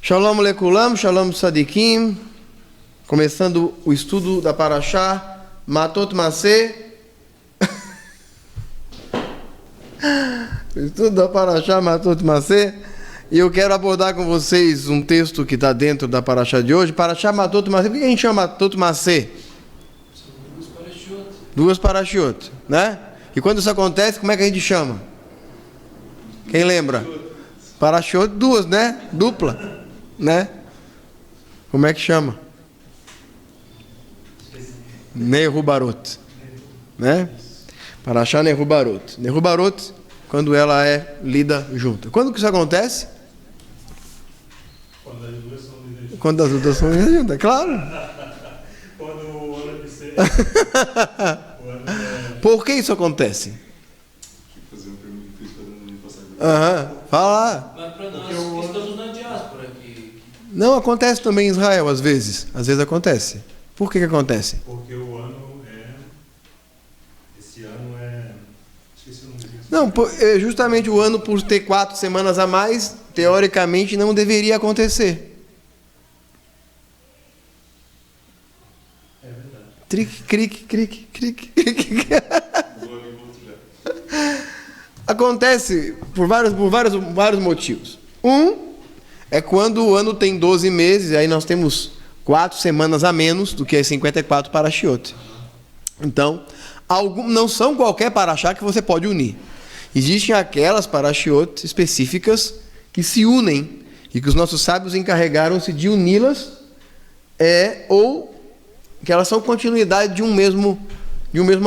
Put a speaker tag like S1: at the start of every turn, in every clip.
S1: Shalom Lekulam, Shalom Tzadikim, começando o estudo da Parashá Matot Maseh. O estudo da Parashá Matot Maseh. E eu quero abordar com vocês um texto que está dentro da Parashá de hoje. Parashá Matot Maseh. Por que a gente chama Matot Maseh? Duas Parashiot, né? E quando isso acontece, como é que a gente chama? Quem lembra? Parashiot, duas, né? Dupla. Né? Como é que chama? Nehubarot, né? Parashá Nehubarot. Nehubarot, quando ela é lida junta. Quando que isso acontece? Quando as duas são lidas juntas, claro.
S2: Quando o ano de ser.
S1: Por que isso acontece?
S2: Fazer uma pergunta que eu fiz no ano passado.
S1: Fala lá.
S3: Mas para nós que estamos na diáspora aqui.
S1: Não, acontece também em Israel, às vezes. Às vezes acontece. Por que acontece?
S2: Porque o ano é. Esse ano é. Esqueci o nome disso.
S1: Não, justamente o ano, por ter 4 semanas a mais, teoricamente não deveria acontecer.
S2: É verdade.
S1: Cric, cric, cric, cric, cric. Acontece por vários motivos. É quando o ano tem 12 meses, aí nós temos 4 semanas a menos do que as 54 parashiot. Então, não são qualquer parashá que você pode unir. Existem aquelas parashiot específicas que se unem e que os nossos sábios encarregaram-se de uni-las, ou que elas são continuidade de um mesmo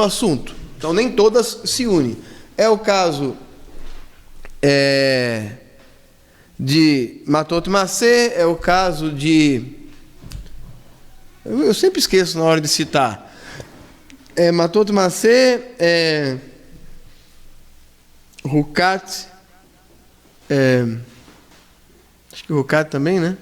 S1: assunto. Então, nem todas se unem. É o caso de Matot Maseh, é o caso de... Eu sempre esqueço na hora de citar. Matot Maseh, Hukat, acho que Hukat também, né?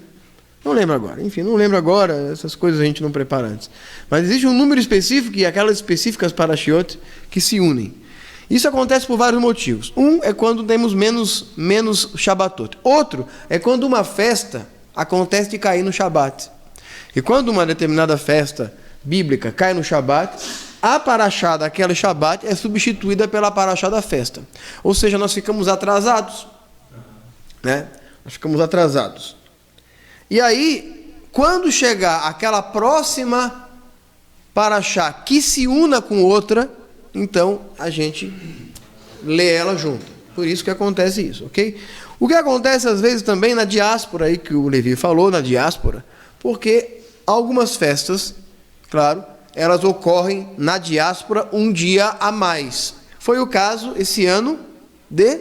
S1: Não lembro agora. Enfim, não lembro agora, essas coisas a gente não prepara antes. Mas existe um número específico e aquelas específicas parashiot que se unem. Isso acontece por vários motivos. É quando temos menos Shabbatot. Outro é quando uma festa acontece de cair no Shabbat. E quando uma determinada festa bíblica cai no Shabbat, a parashá daquela Shabbat é substituída pela parashá da festa. Ou seja, nós ficamos atrasados. Né? Nós ficamos atrasados. E aí, quando chegar aquela próxima parashá que se una com outra, então a gente lê ela junto. Por isso que acontece isso, ok? O que acontece às vezes também na diáspora, aí que o Levi falou, na diáspora, porque algumas festas, claro, elas ocorrem na diáspora um dia a mais. Foi o caso esse ano de...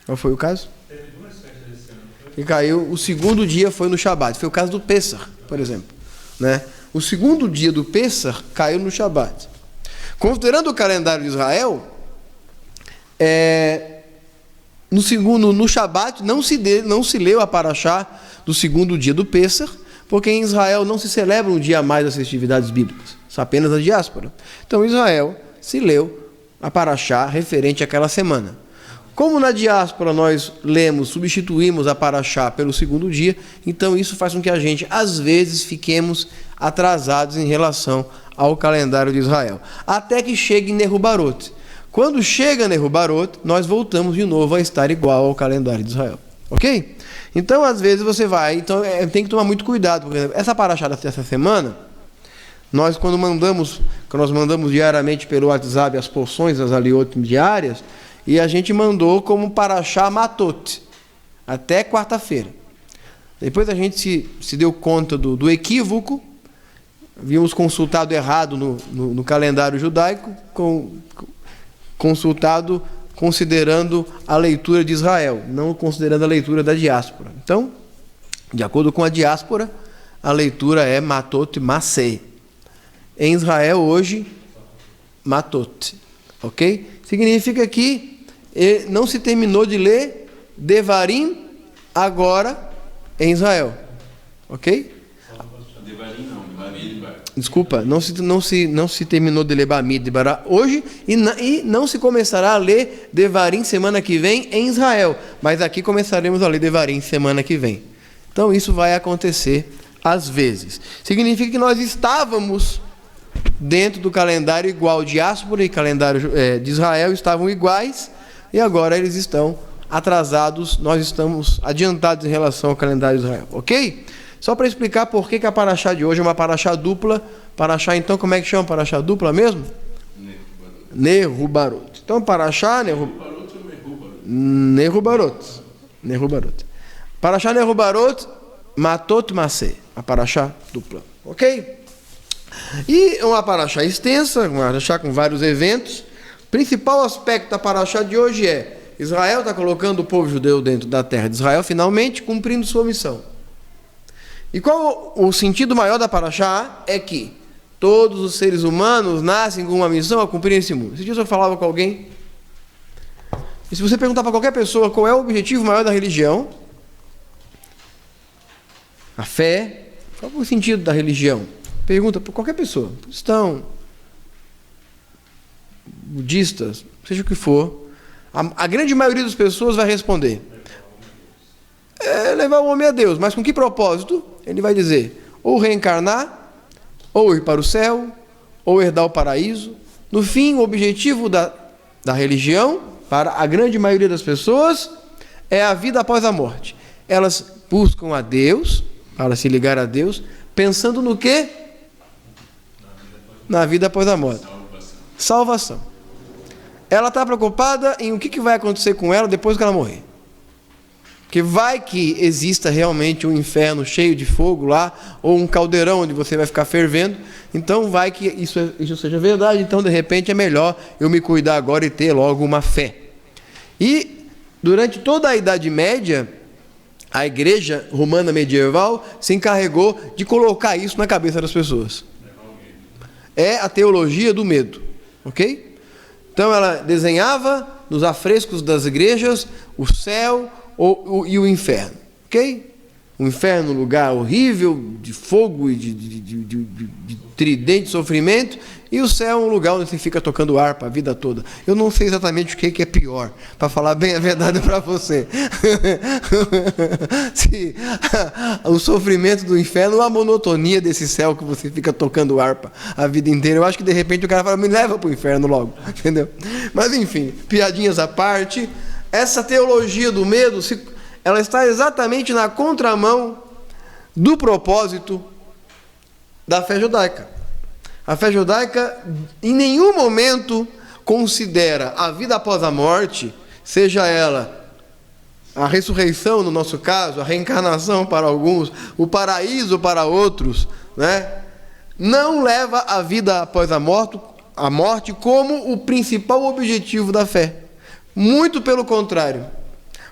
S1: Qual foi o caso?
S2: Teve 2 festas esse ano.
S1: Que caiu, o segundo dia foi no Shabat. Foi o caso do Pessah, por exemplo, né? O segundo dia do Pessah caiu no Shabat. Considerando o calendário de Israel, no Shabat não se leu a parashá do segundo dia do Pessah, porque em Israel não se celebra um dia a mais das festividades bíblicas, só apenas a diáspora. Então em Israel se leu a parashá referente àquela semana. Como na diáspora nós substituímos a parashá pelo segundo dia, então isso faz com que a gente, às vezes, fiquemos atrasados em relação ao calendário de Israel. Até que chegue em Nehubarot. Quando chega Nehubarot, nós voltamos de novo a estar igual ao calendário de Israel. Ok? Então, às vezes você vai... Então, tem que tomar muito cuidado. Por exemplo, essa paraxá dessa semana, quando nós mandamos diariamente pelo WhatsApp as porções das aliot diárias, e a gente mandou como paraxá Matot, até quarta-feira. Depois a gente se deu conta do equívoco, havíamos consultado errado no calendário judaico, consultado considerando a leitura de Israel, não considerando a leitura da diáspora. Então, de acordo com a diáspora, a leitura é Matot Maseh. Em Israel hoje, Matot. Ok? Significa que não se terminou de ler Devarim agora em Israel. Ok?
S3: Devarim não, Bamidbar.
S1: Desculpa, não se terminou de ler Bamidbar hoje e não se começará a ler Devarim semana que vem em Israel. Mas aqui começaremos a ler Devarim semana que vem. Então isso vai acontecer às vezes. Significa que nós estávamos dentro do calendário igual, diáspora e calendário de Israel estavam iguais, e agora eles estão atrasados, nós estamos adiantados em relação ao calendário de Israel, ok? Só para explicar por que a paraxá de hoje é uma paraxá dupla. Paraxá, então, como é que chama paraxá dupla mesmo? Nehubarot. Então, paraxá Nehubarot. Paraxá Nehubarot, Matot Maseh, a paraxá dupla, ok? E uma paraxá extensa, uma paraxá com vários eventos. O principal aspecto da paraxá de hoje é Israel está colocando o povo judeu dentro da terra de Israel, finalmente cumprindo sua missão. E qual o sentido maior da paraxá? É que todos os seres humanos nascem com uma missão a cumprir nesse mundo. Esses dias eu falava com alguém, e se você perguntar para qualquer pessoa qual é o objetivo maior da religião, a fé, qual é o sentido da religião? Pergunta para qualquer pessoa, cristão, budistas, seja o que for, a grande maioria das pessoas vai responder: levar o homem a Deus. Mas com que propósito? Ele vai dizer: ou reencarnar, ou ir para o céu, ou herdar o paraíso. No fim, o objetivo da religião, para a grande maioria das pessoas, é a vida após a morte. Elas buscam a Deus, para se ligar a Deus, pensando no quê? Na vida após a morte. Salvação. Ela está preocupada em o que vai acontecer com ela depois que ela morrer. Porque vai que exista realmente um inferno cheio de fogo lá, ou um caldeirão onde você vai ficar fervendo. Então vai que isso seja verdade. Então, de repente, é melhor eu me cuidar agora e ter logo uma fé. E durante toda a Idade Média, a igreja romana medieval se encarregou de colocar isso na cabeça das pessoas. É a teologia do medo, ok? Então ela desenhava nos afrescos das igrejas o céu e o inferno, ok? O inferno, um lugar horrível, de fogo e de tridente sofrimento, e o céu, um lugar onde você fica tocando harpa a vida toda. Eu não sei exatamente o que é pior, para falar bem a verdade para você. Se o sofrimento do inferno ou a monotonia desse céu que você fica tocando harpa a vida inteira. Eu acho que de repente o cara fala: me leva para o inferno logo, entendeu? Mas enfim, piadinhas à parte, essa teologia do medo, ela está exatamente na contramão do propósito da fé judaica. A fé judaica em nenhum momento considera a vida após a morte, seja ela a ressurreição, no nosso caso, a reencarnação para alguns, o paraíso para outros, né? Não leva a vida após a morte como o principal objetivo da fé. Muito pelo contrário.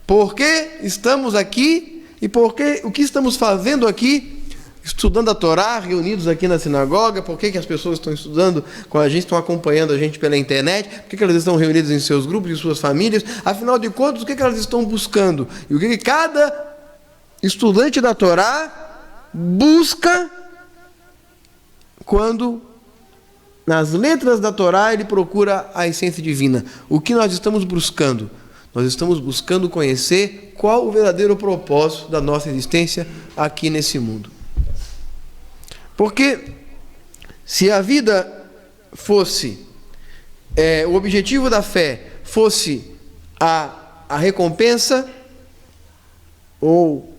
S1: Porque estamos aqui e porque o que estamos fazendo aqui, estudando a Torá, reunidos aqui na sinagoga, por que as pessoas estão estudando com a gente, estão acompanhando a gente pela internet, por que elas estão reunidas em seus grupos, em suas famílias, afinal de contas, o que elas estão buscando? E o que cada estudante da Torá busca quando, nas letras da Torá, ele procura a essência divina. O que nós estamos buscando? Nós estamos buscando conhecer qual o verdadeiro propósito da nossa existência aqui nesse mundo. Porque se a vida fosse o objetivo da fé fosse a recompensa, ou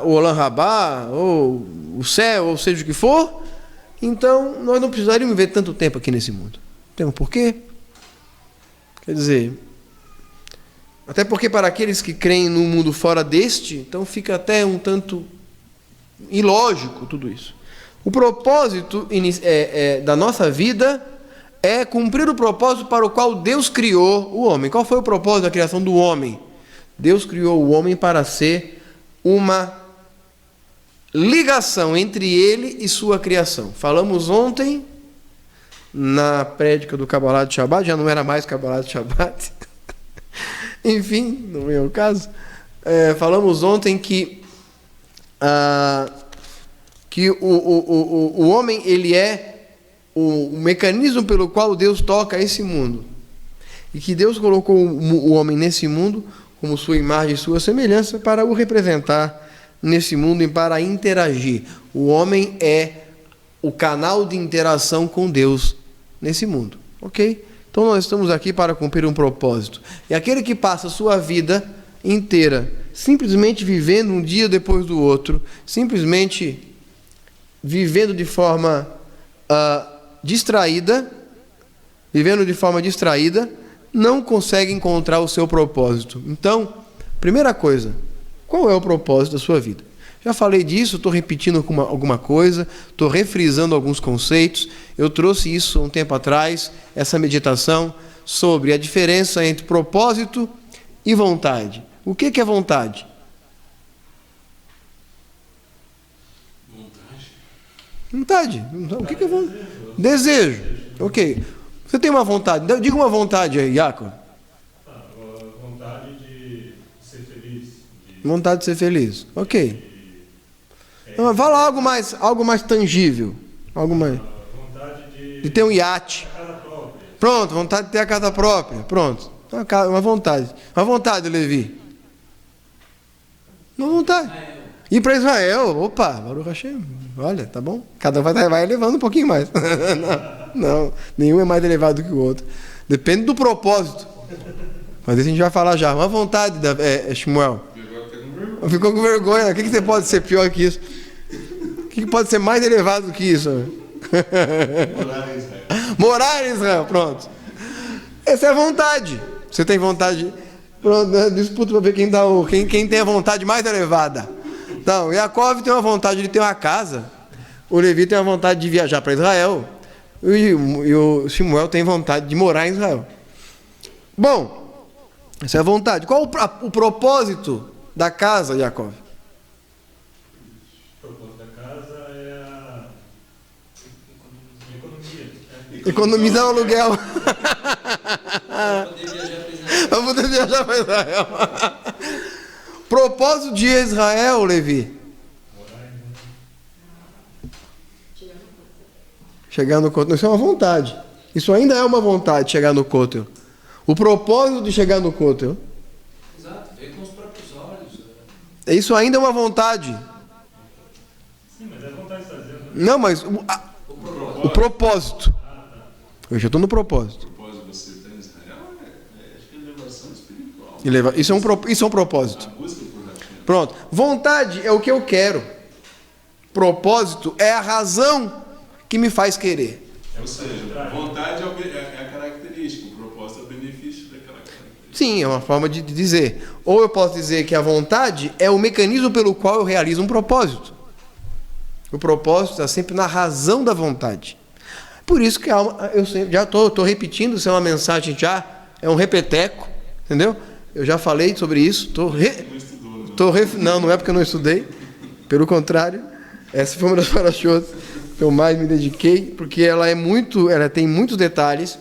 S1: o Olam Rabá, ou o céu, ou seja o que for, então nós não precisaríamos viver tanto tempo aqui nesse mundo. Tem um porquê? Quer dizer, até porque para aqueles que creem no mundo fora deste, então fica até um tanto ilógico tudo isso. O propósito da nossa vida é cumprir o propósito para o qual Deus criou o homem. Qual foi o propósito da criação do homem? Deus criou o homem para ser uma ligação entre ele e sua criação. Falamos ontem, na prédica do Kabbalah de Shabbat, já não era mais Kabbalah de Shabbat, enfim, não é o caso. Falamos ontem que o homem, ele é o mecanismo pelo qual Deus toca esse mundo. E que Deus colocou o homem nesse mundo como sua imagem e sua semelhança para o representar nesse mundo e para interagir. O homem é o canal de interação com Deus nesse mundo. Ok? Então nós estamos aqui para cumprir um propósito. E aquele que passa a sua vida inteira simplesmente vivendo um dia depois do outro, simplesmente vivendo de forma distraída, não consegue encontrar o seu propósito. Então, primeira coisa, qual é o propósito da sua vida? Já falei disso, estou repetindo alguma coisa, estou refrisando alguns conceitos. Eu trouxe isso um tempo atrás, essa meditação sobre a diferença entre propósito e vontade. O que é vontade? Vontade. O que é vontade? Desejo. Ok. Você tem uma vontade. Diga uma vontade aí, Jacob.
S2: Vontade de ser feliz.
S1: Vontade de ser feliz. Ok. Fala algo mais tangível. Algo mais.
S2: Vontade
S1: de ter um iate.
S2: casa própria.
S1: Pronto, vontade de ter a casa própria. Pronto. Uma vontade. Uma vontade, Levi. Uma vontade. Ir para Israel. Opa, Baruch Hashem. Olha, tá bom? Cada um vai elevando um pouquinho mais. Não, nenhum é mais elevado que o outro. Depende do propósito. Mas isso a gente vai falar já. Uma vontade, Shmuel. Ficou com vergonha. O que você pode ser pior que isso? O que pode ser mais elevado que isso?
S3: Morar em Israel.
S1: Morar em Israel, pronto. Essa é a vontade. Você tem vontade? Pronto, disputa para ver quem tem a vontade mais elevada. Então, Yaakov tem uma vontade de ter uma casa. O Levi tem uma vontade de viajar para Israel. E o Shmuel tem vontade de morar em Israel. Bom, essa é a vontade. Qual o propósito da casa, Yaakov?
S2: O propósito da casa é a economia.
S1: Economizar o aluguel.
S3: Para poder viajar para Israel.
S1: Para poder viajar para Israel. Propósito de Israel, Levi. Chegar no Kotel. Isso é uma vontade. Isso ainda é uma vontade, chegar no Kotel. O propósito de chegar no Kotel.
S3: Exato, ver com os próprios olhos.
S1: Isso ainda é uma vontade.
S2: Sim, mas é vontade de fazer.
S1: Não, mas o propósito. Eu já estou no propósito.
S3: O propósito de você estar em Israel acho que é elevação espiritual.
S1: Isso é um propósito.
S3: A busca por Hashem.
S1: Pronto. Vontade é o que eu quero. Propósito é a razão que me faz querer.
S3: Ou seja, vontade é a característica, o propósito é o benefício daquela característica.
S1: Sim, é uma forma de dizer. Ou eu posso dizer que a vontade é o mecanismo pelo qual eu realizo um propósito. O propósito está sempre na razão da vontade. Por isso que eu já estou repetindo, isso é uma mensagem já, é um repeteco, entendeu? Eu já falei sobre isso. Não é porque eu não estudei. Pelo contrário, essa foi uma das parashotas que eu mais me dediquei, porque ela tem muitos detalhes,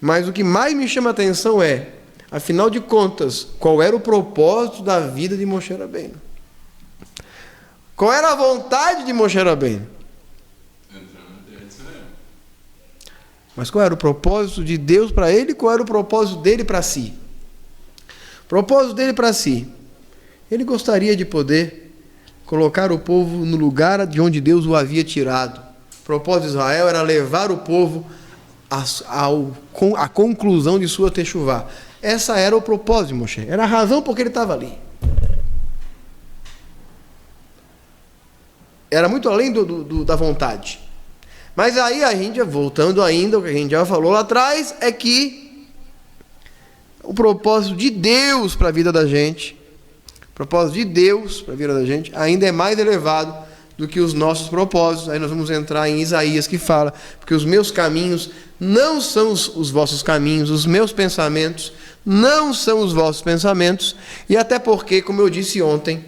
S1: mas o que mais me chama a atenção é, afinal de contas, qual era o propósito da vida de Moshe Rabbeinu? Qual era a vontade de Moshe Rabbeinu?
S3: Entrar na terra de Israel.
S1: Mas qual era o propósito de Deus para ele e qual era o propósito dele para si? O propósito dele para si. Ele gostaria de poder colocar o povo no lugar de onde Deus o havia tirado. O propósito de Israel era levar o povo a conclusão de sua techuvá. Essa era o propósito de Moshe, era a razão por que ele estava ali. Era muito além da vontade. Mas aí a gente, voltando ainda, o que a gente já falou lá atrás, é que o propósito de Deus para a vida da gente, o propósito de Deus para a vida da gente, ainda é mais elevado do que os nossos propósitos. Aí nós vamos entrar em Isaías, que fala, porque os meus caminhos não são os vossos caminhos, os meus pensamentos não são os vossos pensamentos, e até porque, como eu disse ontem,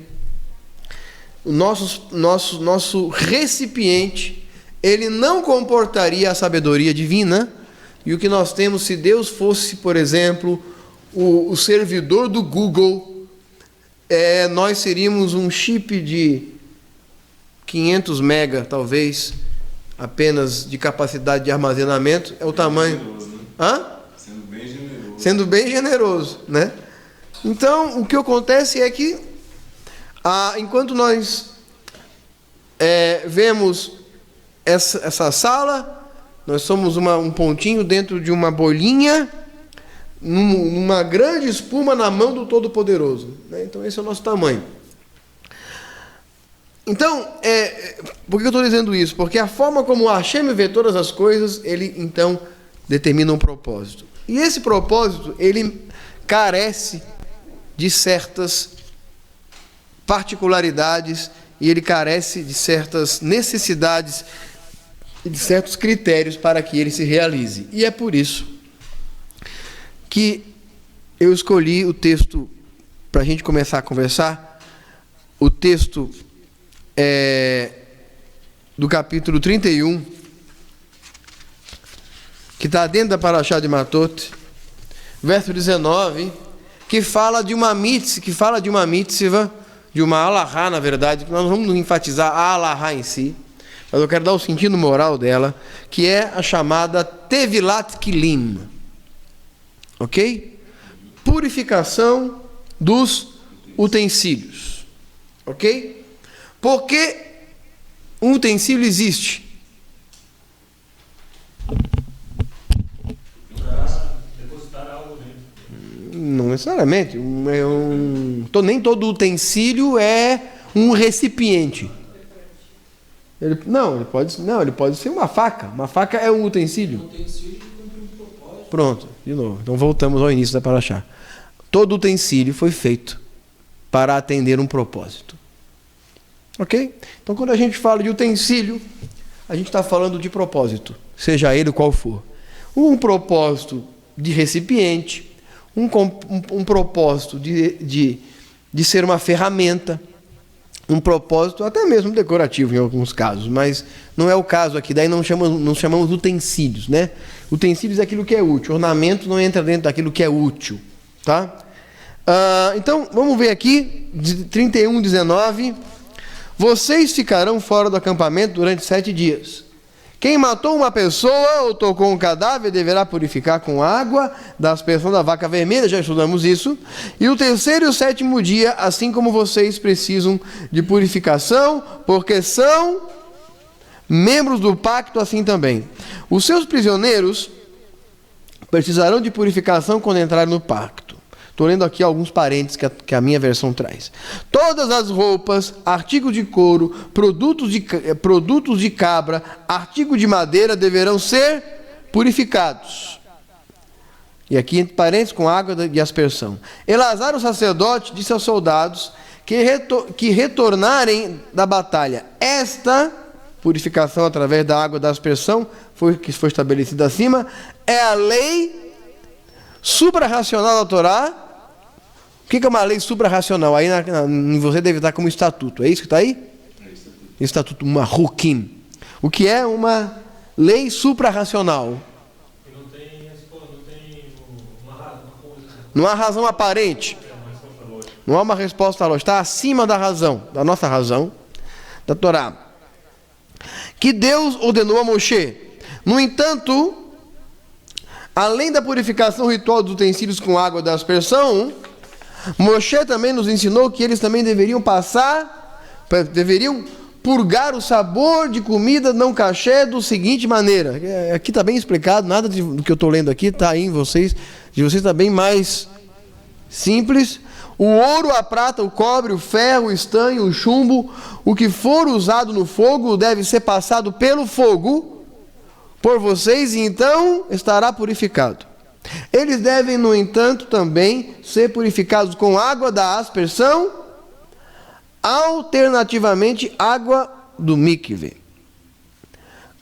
S1: o nosso recipiente, ele não comportaria a sabedoria divina, e o que nós temos, se Deus fosse, por exemplo, o servidor do Google, nós seríamos um chip de 500 mega, talvez, apenas de capacidade de armazenamento, é o tamanho...
S3: Generoso, né?
S1: Hã?
S3: Sendo bem generoso.
S1: Sendo bem generoso, né? Então, o que acontece é que, enquanto nós vemos essa sala, nós somos um pontinho dentro de uma bolinha, numa grande espuma na mão do Todo-Poderoso, né? Então, esse é o nosso tamanho. Então, por que eu estou dizendo isso? Porque a forma como Hashem vê todas as coisas, ele, então, determina um propósito. E esse propósito, ele carece de certas particularidades e ele carece de certas necessidades e de certos critérios para que ele se realize. E é por isso que eu escolhi o texto para a gente começar a conversar, o texto do capítulo 31, que está dentro da Parashá de Matot, verso 19, que fala de uma mitzvah, de uma alahá, na verdade, que nós vamos enfatizar a alahá em si, mas eu quero dar o sentido moral dela, que é a chamada Tevilat Kilim, ok? Purificação dos utensílios, ok? Porque um utensílio existe.
S2: Depositar algo dentro.
S1: Não necessariamente. Nem todo utensílio é um recipiente. Ele pode ser uma faca. Uma faca é um utensílio. Pronto, de novo. Então voltamos ao início da Parashá. Todo utensílio foi feito para atender um propósito. Ok? Então, quando a gente fala de utensílio, a gente está falando de propósito, seja ele qual for. Um propósito de recipiente, um propósito de ser uma ferramenta, um propósito até mesmo decorativo em alguns casos, mas não é o caso aqui, daí não chamamos utensílios, né? Utensílios é aquilo que é útil, ornamento não entra dentro daquilo que é útil, tá? Então, vamos ver aqui, 31:19. Vocês ficarão fora do acampamento durante 7 dias. Quem matou uma pessoa ou tocou um cadáver deverá purificar com água da aspersão da vaca vermelha, já estudamos isso. E o 3º e o 7º dia, assim como vocês precisam de purificação, porque são membros do pacto, assim também. Os seus prisioneiros precisarão de purificação quando entrarem no pacto. Estou lendo aqui alguns parênteses que a minha versão traz. Todas as roupas, artigos de couro, produtos de cabra, artigos de madeira deverão ser purificados. E aqui, entre parênteses, com água de aspersão. Elazar, o sacerdote, disse aos soldados que retornarem da batalha. Esta purificação através da água da aspersão, que foi estabelecida acima, é a lei suprarracional da Torá. O que é uma lei suprarracional? Aí você deve estar como estatuto. É isso que está aí? Estatuto, uma hukim. O que é uma lei suprarracional? Não há razão aparente. Não há uma resposta lógica. Está acima da razão, da nossa razão, da Torá. Que Deus ordenou a Moshe. No entanto, além da purificação ritual dos utensílios com água da aspersão, Moshe também nos ensinou que eles também deveriam purgar o sabor de comida não kosher da seguinte maneira. Aqui está bem explicado, nada do que eu estou lendo aqui está aí em vocês. De vocês está bem mais simples. O ouro, a prata, o cobre, o ferro, o estanho, o chumbo, o que for usado no fogo deve ser passado pelo fogo por vocês e então estará purificado. Eles devem, no entanto, também ser purificados com água da aspersão, alternativamente água do mikve.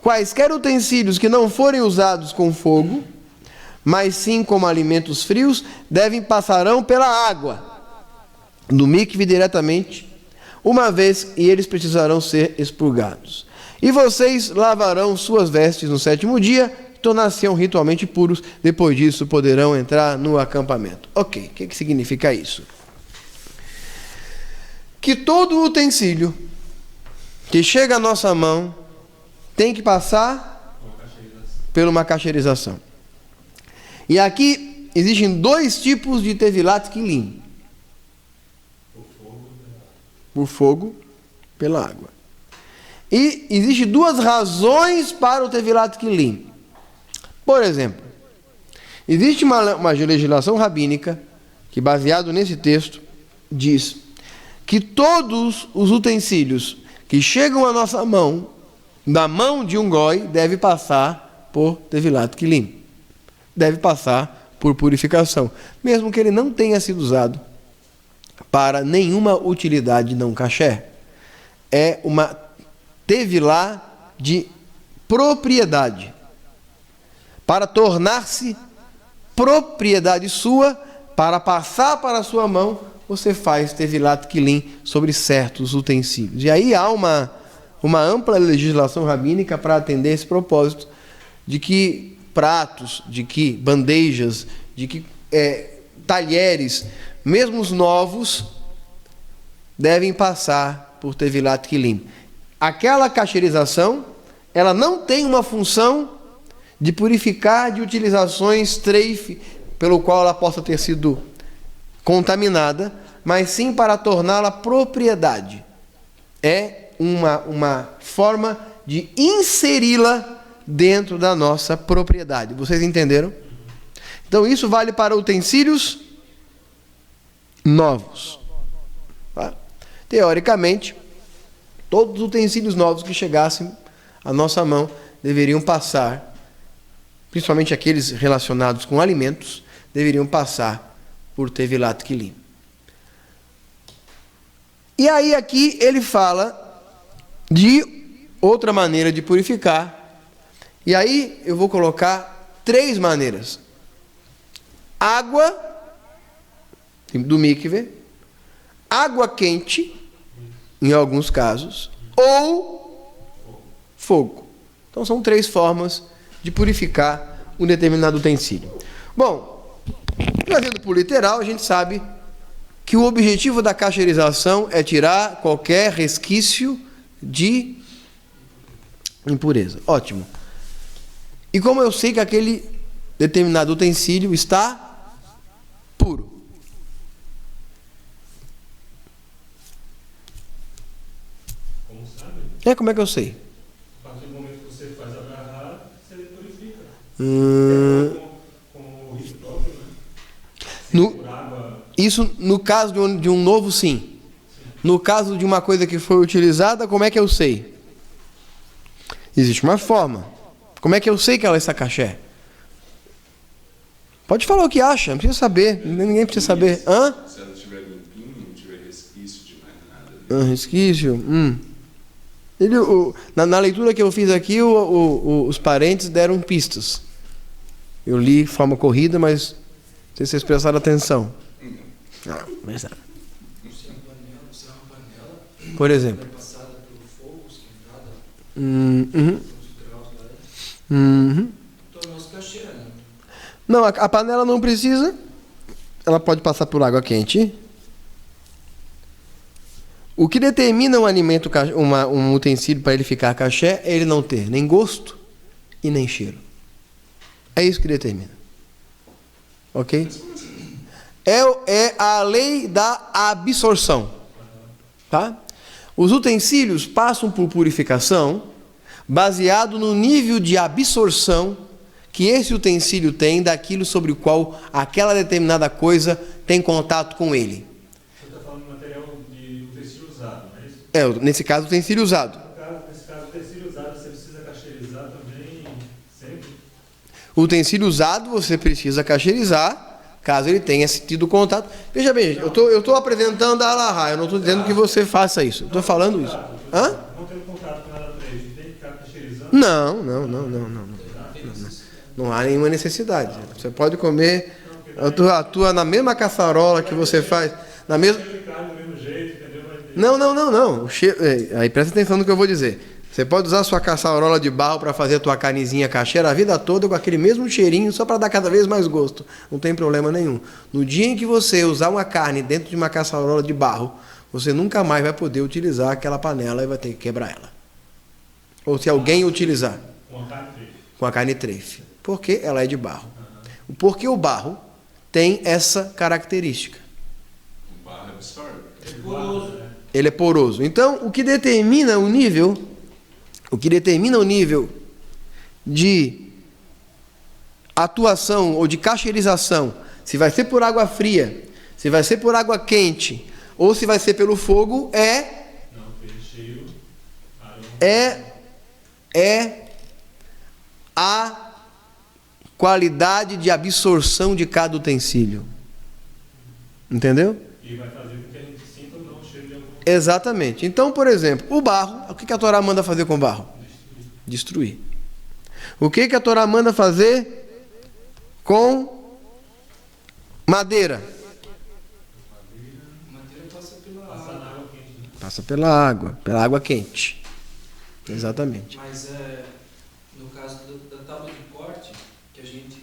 S1: Quaisquer utensílios que não forem usados com fogo, mas sim como alimentos frios, passarão pela água do mikve diretamente, uma vez, e eles precisarão ser expurgados. E vocês lavarão suas vestes no 7º dia, tornar-se-ão ritualmente puros, depois disso poderão entrar no acampamento. Ok, o que significa isso? Que todo utensílio que chega à nossa mão tem que passar por uma kasherização. E aqui existem 2 tipos de tevilat kilim. Por fogo, pela água. E existem 2 razões para o tevilat kilim. Por exemplo, existe uma legislação rabínica que, baseado nesse texto, diz que todos os utensílios que chegam à nossa mão, da mão de um goi, deve passar por tevilat kilim. Deve passar por purificação, mesmo que ele não tenha sido usado para nenhuma utilidade não kasher. É uma tevilá de propriedade, para tornar-se propriedade sua, para passar para a sua mão, você faz tevilat kilim sobre certos utensílios. E aí há uma ampla legislação rabínica para atender esse propósito, de que pratos, de que bandejas, de que talheres, mesmo os novos, devem passar por tevilat kilim. Aquela kasherização, ela não tem uma função de purificar de utilizações treife, pelo qual ela possa ter sido contaminada, mas sim para torná-la propriedade. É uma forma de inseri-la dentro da nossa propriedade. Vocês entenderam? Então isso vale para utensílios novos. Tá? Teoricamente, todos os utensílios novos que chegassem à nossa mão deveriam passar, principalmente aqueles relacionados com alimentos, deveriam passar por tevilat kilim. E aí aqui ele fala de outra maneira de purificar. E aí eu vou colocar 3 maneiras. Água do mikve, água quente, em alguns casos, ou fogo. Então são 3 formas de purificar um determinado utensílio. Bom, trazendo por literal, a gente sabe que o objetivo da kasherização é tirar qualquer resquício de impureza. Ótimo. E como eu sei que aquele determinado utensílio está puro?
S2: Como sabe?
S1: Como é que eu sei?
S2: A partir do momento que você faz a garrafa, você purifica. Com o risco próprio, né?
S1: Isso no caso de um novo, sim. No caso de uma coisa que foi utilizada, como é que eu sei? Existe uma forma. Como é que eu sei que ela está kasher? Pode falar o que acha, não precisa saber. Ninguém precisa saber.
S3: Se ela estiver limpinha, não tiver resquício de mais nada.
S1: Resquício? Na leitura que eu fiz aqui, os parentes deram pistas. Eu li de forma corrida, mas não sei se vocês prestaram atenção. Mas por exemplo. Não, a panela não precisa. Ela pode passar por água quente. O que determina um alimento, um utensílio para ele ficar kasher, é ele não ter nem gosto e nem cheiro. É isso que determina. Ok? É a lei da absorção. Tá? Os utensílios passam por purificação baseado no nível de absorção que esse utensílio tem daquilo sobre o qual aquela determinada coisa tem contato com ele.
S2: Você está falando de material de utensílio usado, não é isso?
S1: Nesse caso, utensílio usado.
S2: Nesse caso, utensílio usado, você precisa cacheirizar também sempre?
S1: O utensílio usado você precisa cacheirizar, caso ele tenha tido contato. Veja bem, eu estou apresentando a alahá, eu não estou dizendo que você faça isso. Eu estou falando isso. Hã?
S2: Não tendo contato com nada para ele, tem que ficar cacheirizando?
S1: Não. Não há nenhuma necessidade. Você pode comer a tua na mesma caçarola que você faz, na mesma. Não. Aí presta atenção no que eu vou dizer. Você pode usar a sua caçarola de barro para fazer a tua carnezinha cacheira a vida toda com aquele mesmo cheirinho, só para dar cada vez mais gosto. Não tem problema nenhum. No dia em que você usar uma carne dentro de uma caçarola de barro, você nunca mais vai poder utilizar aquela panela e vai ter que quebrar ela. Ou se alguém utilizar. Com a carne trefe. Porque ela é de barro. Porque o barro tem essa característica.
S3: O barro absorve.
S2: É poroso.
S1: Ele é poroso. Então, o que determina o nível de atuação ou de cacheirização, se vai ser por água fria, se vai ser por água quente, ou se vai ser pelo fogo, é a qualidade de absorção de cada utensílio. Entendeu?
S2: E vai fazer com que a gente sinta ou não o cheiro de algum.
S1: Exatamente. Então, por exemplo, o barro, o que a Torá manda fazer com o barro? Destruir. O que a Torá manda fazer com madeira?
S4: Madeira passa pela água.
S1: Passa pela água quente. Exatamente.
S4: Mas no caso da tábua de corte, que a gente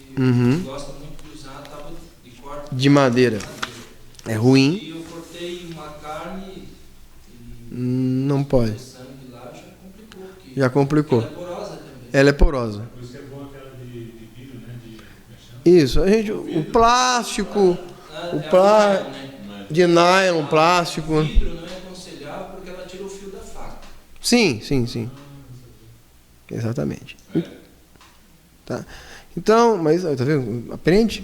S4: gosta muito de usar a tábua de corte
S1: de madeira. É ruim.
S4: E eu cortei uma carne e
S1: não pode.
S4: sangue lá já complicou.
S1: Já complicou.
S4: Ela é porosa também.
S1: Ela é porosa.
S2: Por isso que é bom aquela de vidro, né?
S1: Isso, o plástico, de nylon, plástico.
S4: O vidro não é aconselhável porque ela tira o fio da faca.
S1: Sim. Exatamente. Tá. Então, mas tá vendo? Aprende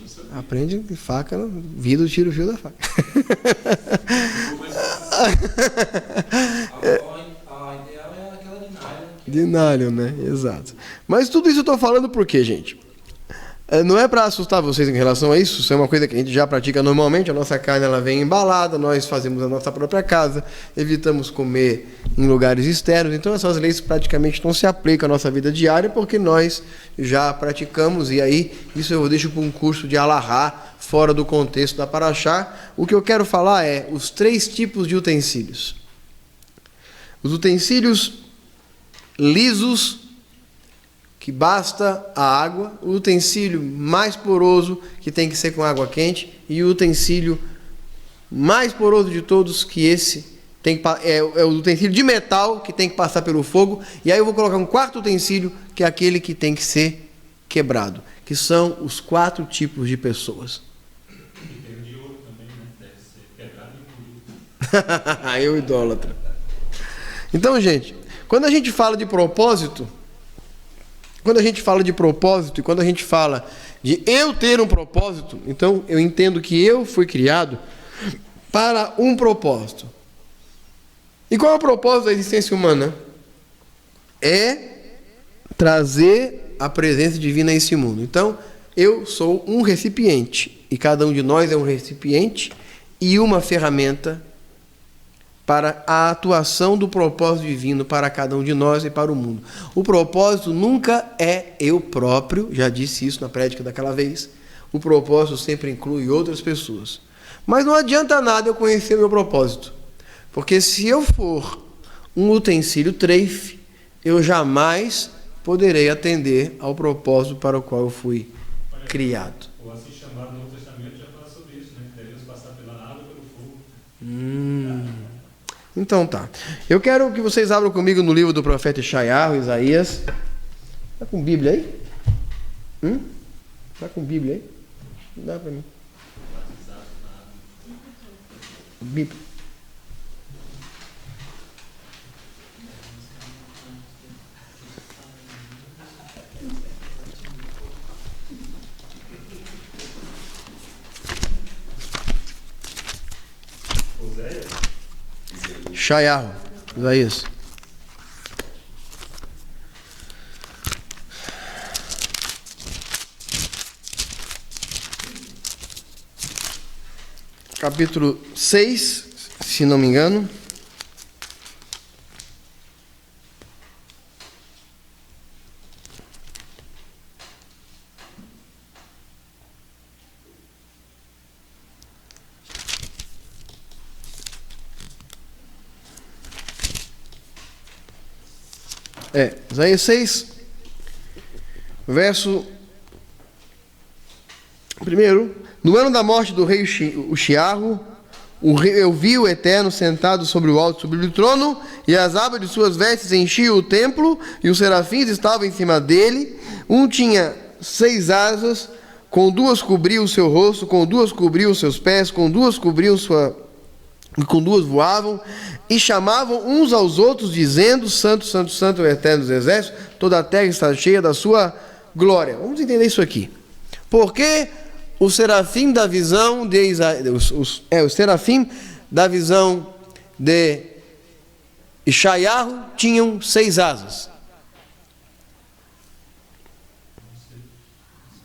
S1: que faca, vidro tira o fio da faca.
S4: A ideal é aquela de nylon.
S1: De nylon, né? Exato. Mas tudo isso eu estou falando por quê, gente? Não é para assustar vocês em relação a isso, isso é uma coisa que a gente já pratica normalmente, a nossa carne ela vem embalada, nós fazemos a nossa própria casa, evitamos comer em lugares externos, então essas leis praticamente não se aplicam à nossa vida diária, porque nós já praticamos, e aí isso eu deixo para um curso de alahá, fora do contexto da paraxá. O que eu quero falar é os 3 tipos de utensílios. Os utensílios lisos, que basta a água, o utensílio mais poroso, que tem que ser com água quente, e o utensílio mais poroso de todos, que esse é o utensílio de metal, que tem que passar pelo fogo, e aí eu vou colocar um 4º utensílio, que é aquele que tem que ser quebrado, que são os 4 tipos de pessoas.
S2: E tem o de ouro também, né? Deve ser quebrado e engolido.
S1: Eu idólatra. Então, gente, quando a gente fala de propósito, e quando a gente fala de eu ter um propósito, então eu entendo que eu fui criado para um propósito. E qual é o propósito da existência humana? É trazer a presença divina a esse mundo. Então, eu sou um recipiente, e cada um de nós é um recipiente e uma ferramenta para a atuação do propósito divino para cada um de nós e para o mundo. O propósito nunca é eu próprio, já disse isso na prédica daquela vez. O propósito sempre inclui outras pessoas. Mas não adianta nada eu conhecer o meu propósito, porque se eu for um utensílio treife, eu jamais poderei atender ao propósito para o qual eu fui criado.
S2: O assim chamado no Novo Testamento já fala sobre isso, né? Que devemos passar pela água e pelo fogo.
S1: Então tá. Eu quero que vocês abram comigo no livro do profeta Isaías. Tá com Bíblia aí? Tá com Bíblia aí? Dá para mim. Bíblia. Yeshayahu, Isaías. Capítulo 6, se não me engano. Isaías 6, verso 1. No ano da morte do rei Uziarro, eu vi o Eterno sentado sobre o alto sublime trono, e as abas de suas vestes enchiam o templo, e os serafins estavam em cima dele. Um tinha 6 asas, com 2 cobriam o seu rosto, com 2 cobriam os seus pés, com 2 cobriam e com 2 voavam, e chamavam uns aos outros, dizendo: Santo, Santo, Santo é o Eterno dos Exércitos, toda a terra está cheia da sua glória. Vamos entender isso aqui. Porque o serafim da visão de Isaías, o serafim da visão de Yeshayahu tinham 6 asas.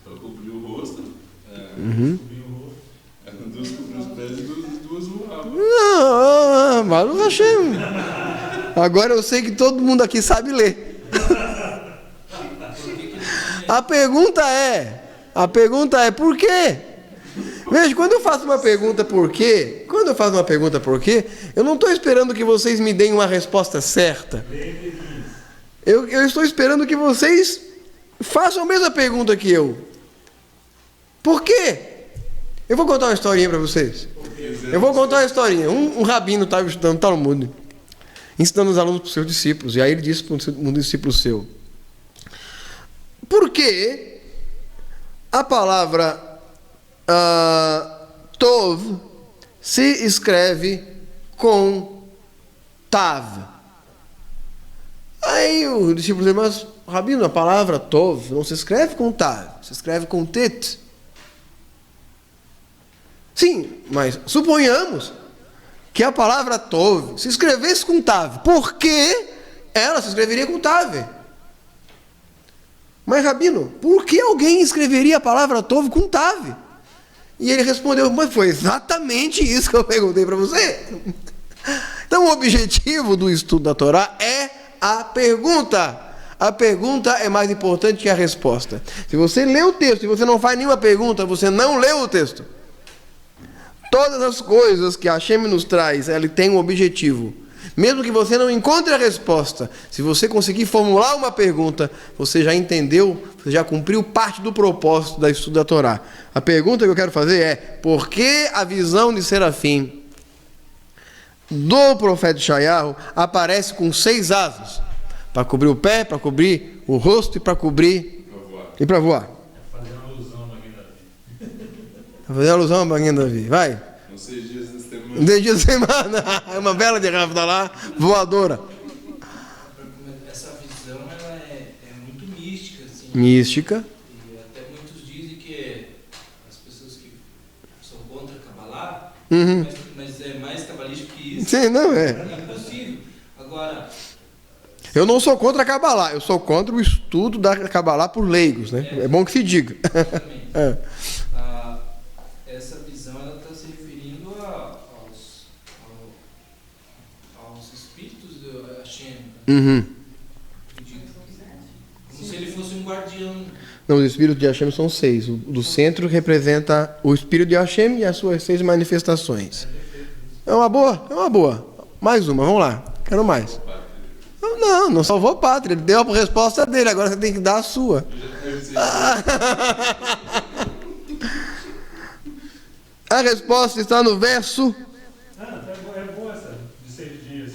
S3: Para cobrir o rosto.
S1: Uhum.
S3: Eram 2 cobriam os pés e 2 voavam.
S1: Não, mas eu achei. Agora eu sei que todo mundo aqui sabe ler. A pergunta é por quê? Veja, quando eu faço uma pergunta por quê, eu não estou esperando que vocês me deem uma resposta certa. Eu estou esperando que vocês façam a mesma pergunta que eu. Por quê? Eu vou contar uma historinha para vocês. Um rabino estava estudando Talmud, ensinando os alunos para os seus discípulos, e aí ele disse para um discípulo seu: por que a palavra Tov se escreve com Tav? Aí o discípulo disse: mas rabino, a palavra Tov não se escreve com Tav, se escreve com Tet. Sim, mas suponhamos que a palavra Tov se escrevesse com Tav. Por que ela se escreveria com Tav? Mas, rabino, por que alguém escreveria a palavra Tov com Tav? E ele respondeu: mas foi exatamente isso que eu perguntei para você. Então, o objetivo do estudo da Torá é a pergunta. A pergunta é mais importante que a resposta. Se você lê o texto e você não faz nenhuma pergunta, você não leu o texto. Todas as coisas que a Hashem nos traz, ele tem um objetivo. Mesmo que você não encontre a resposta, se você conseguir formular uma pergunta, você já entendeu, você já cumpriu parte do propósito da estudo da Torá. A pergunta que eu quero fazer é: por que a visão de serafim do profeta Yeshayahu aparece com 6 asas? Para cobrir o pé, para cobrir o rosto e para cobrir e para voar.
S2: Fazendo alusão a Maguen Davi.
S1: Fazer alusão a Maguen Davi. Vai.
S3: Nos 6 dias da semana.
S1: 6 dias da semana. É uma bela de Rafa lá, voadora.
S4: Essa visão ela é muito mística, assim.
S1: Mística.
S4: E até muitos dizem que as pessoas que são contra Kabbalah,
S1: Uhum.
S4: mas é mais cabalístico que isso.
S1: Sim, não é.
S4: É impossível. Agora,
S1: Eu não sou contra a Kabbalah, eu sou contra o estudo da Kabbalah por leigos, né? É bom que se diga.
S4: exatamente.
S1: É.
S4: Essa visão ela está se referindo aos espíritos do Hashem.
S1: Uhum.
S4: Como se ele fosse um guardião.
S1: Não, os espíritos de Hashem são 6. O do centro representa o espírito de Hashem e as suas 6 manifestações. É uma boa, é uma boa. Mais uma, vamos lá. Quero mais. Não salvou a pátria. Ele deu a resposta dele, agora você tem que dar a sua. A resposta está no verso.
S2: É boa essa, de 6 dias.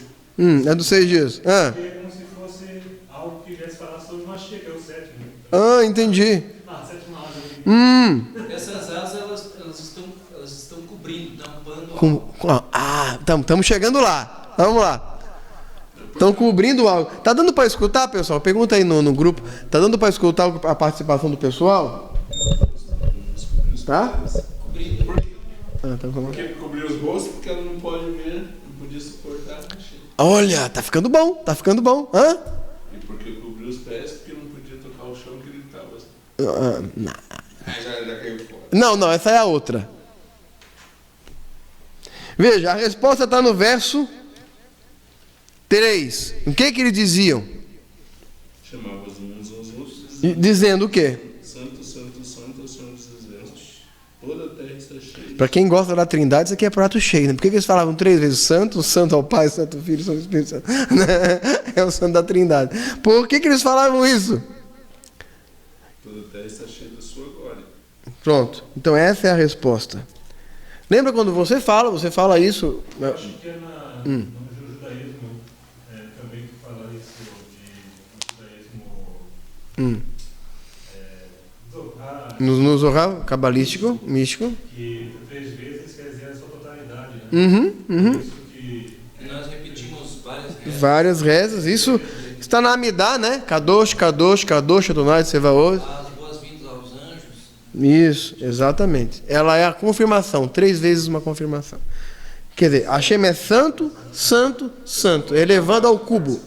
S1: É dos 6 dias.
S2: Porque é como se fosse algo que viesse falar sobre o Mashiach, que é o 7º.
S1: Entendi.
S2: A 7ª asa.
S4: Essas asas elas estão cobrindo, tampando.
S1: Estamos chegando lá. Vamos lá. Estão cobrindo algo. Tá dando para escutar, pessoal? Pergunta aí no grupo. Tá dando para escutar a participação do pessoal? Tá?
S3: Por quê?
S1: Tá falando.
S3: Porque cobriu os rostos, porque ela não pode ver, não podia suportar.
S1: Olha, tá ficando bom, tá ficando bom. Hã?
S3: E porque cobriu os pés, porque não podia tocar o chão que ele estava assim.
S1: Não.
S3: Já caiu fora.
S1: Não, essa é a outra. Veja, a resposta está no verso 3. O que eles diziam?
S3: Chamavam uns aos outros,
S1: Dizendo o quê?
S3: Santo, Santo, Santo, é o Senhor dos Exércitos. Toda a terra está cheia.
S1: Para quem gosta da Trindade, isso aqui é prato cheio, né? Por que eles falavam 3 vezes Santo, Santo ao Pai, Santo ao Filho, Santo ao Espírito Santo? É o Santo da Trindade. Por que eles falavam isso?
S3: Toda a terra está cheia da sua glória.
S1: Pronto. Então essa é a resposta. Lembra quando você fala isso?
S2: Eu acho que é no judaísmo também que fala isso de judaísmo Zohar,
S1: No Zohar cabalístico, místico.
S2: que 3 vezes quer dizer a sua totalidade, né? Isso que
S4: Nós repetimos várias vezes.
S1: Várias rezas. Isso está na Amidá, né? Kadosh, Kadosh, Kadosh, Adonai, Tsevaot.
S4: As boas-vindas aos anjos.
S1: Isso, exatamente. Ela é a confirmação, 3 vezes uma confirmação. Quer dizer, Hashem é santo, santo, santo, elevado ao cubo.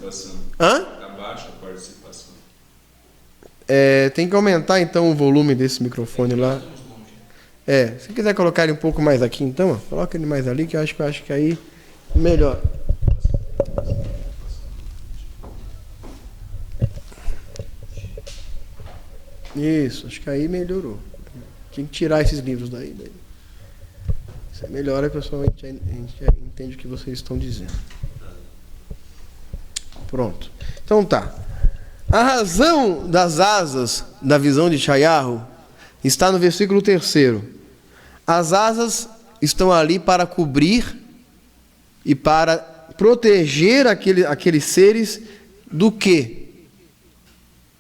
S1: Hã?
S3: Abaixa a participação.
S1: Tem que aumentar então o volume desse microfone lá. Se quiser colocar ele um pouco mais aqui então, ó, coloca ele mais ali que eu acho que aí melhor. Isso, acho que aí melhorou. Tem que tirar esses livros daí. Isso aí melhora, pessoal, a gente entende o que vocês estão dizendo. Pronto. Então tá. A razão das asas da visão de Shayahu está no versículo 3º. As asas estão ali para cobrir e para proteger aqueles seres do quê?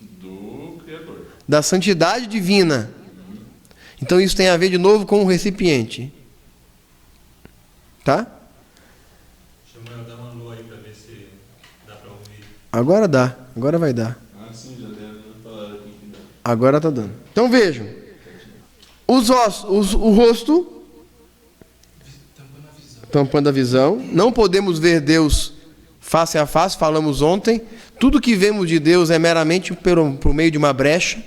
S3: Do Criador.
S1: Da santidade divina. Então isso tem a ver de novo com o recipiente. Tá?
S2: chama ela, dá uma lua aí para ver se dá para ouvir.
S1: Agora dá. Agora vai dar.
S3: Ah, sim, já deram falar aqui que dá.
S1: Agora está dando. Então vejam. Os ossos, o rosto, tampando a visão. Não podemos ver Deus face a face, falamos ontem. Tudo que vemos de Deus é meramente por meio de uma brecha.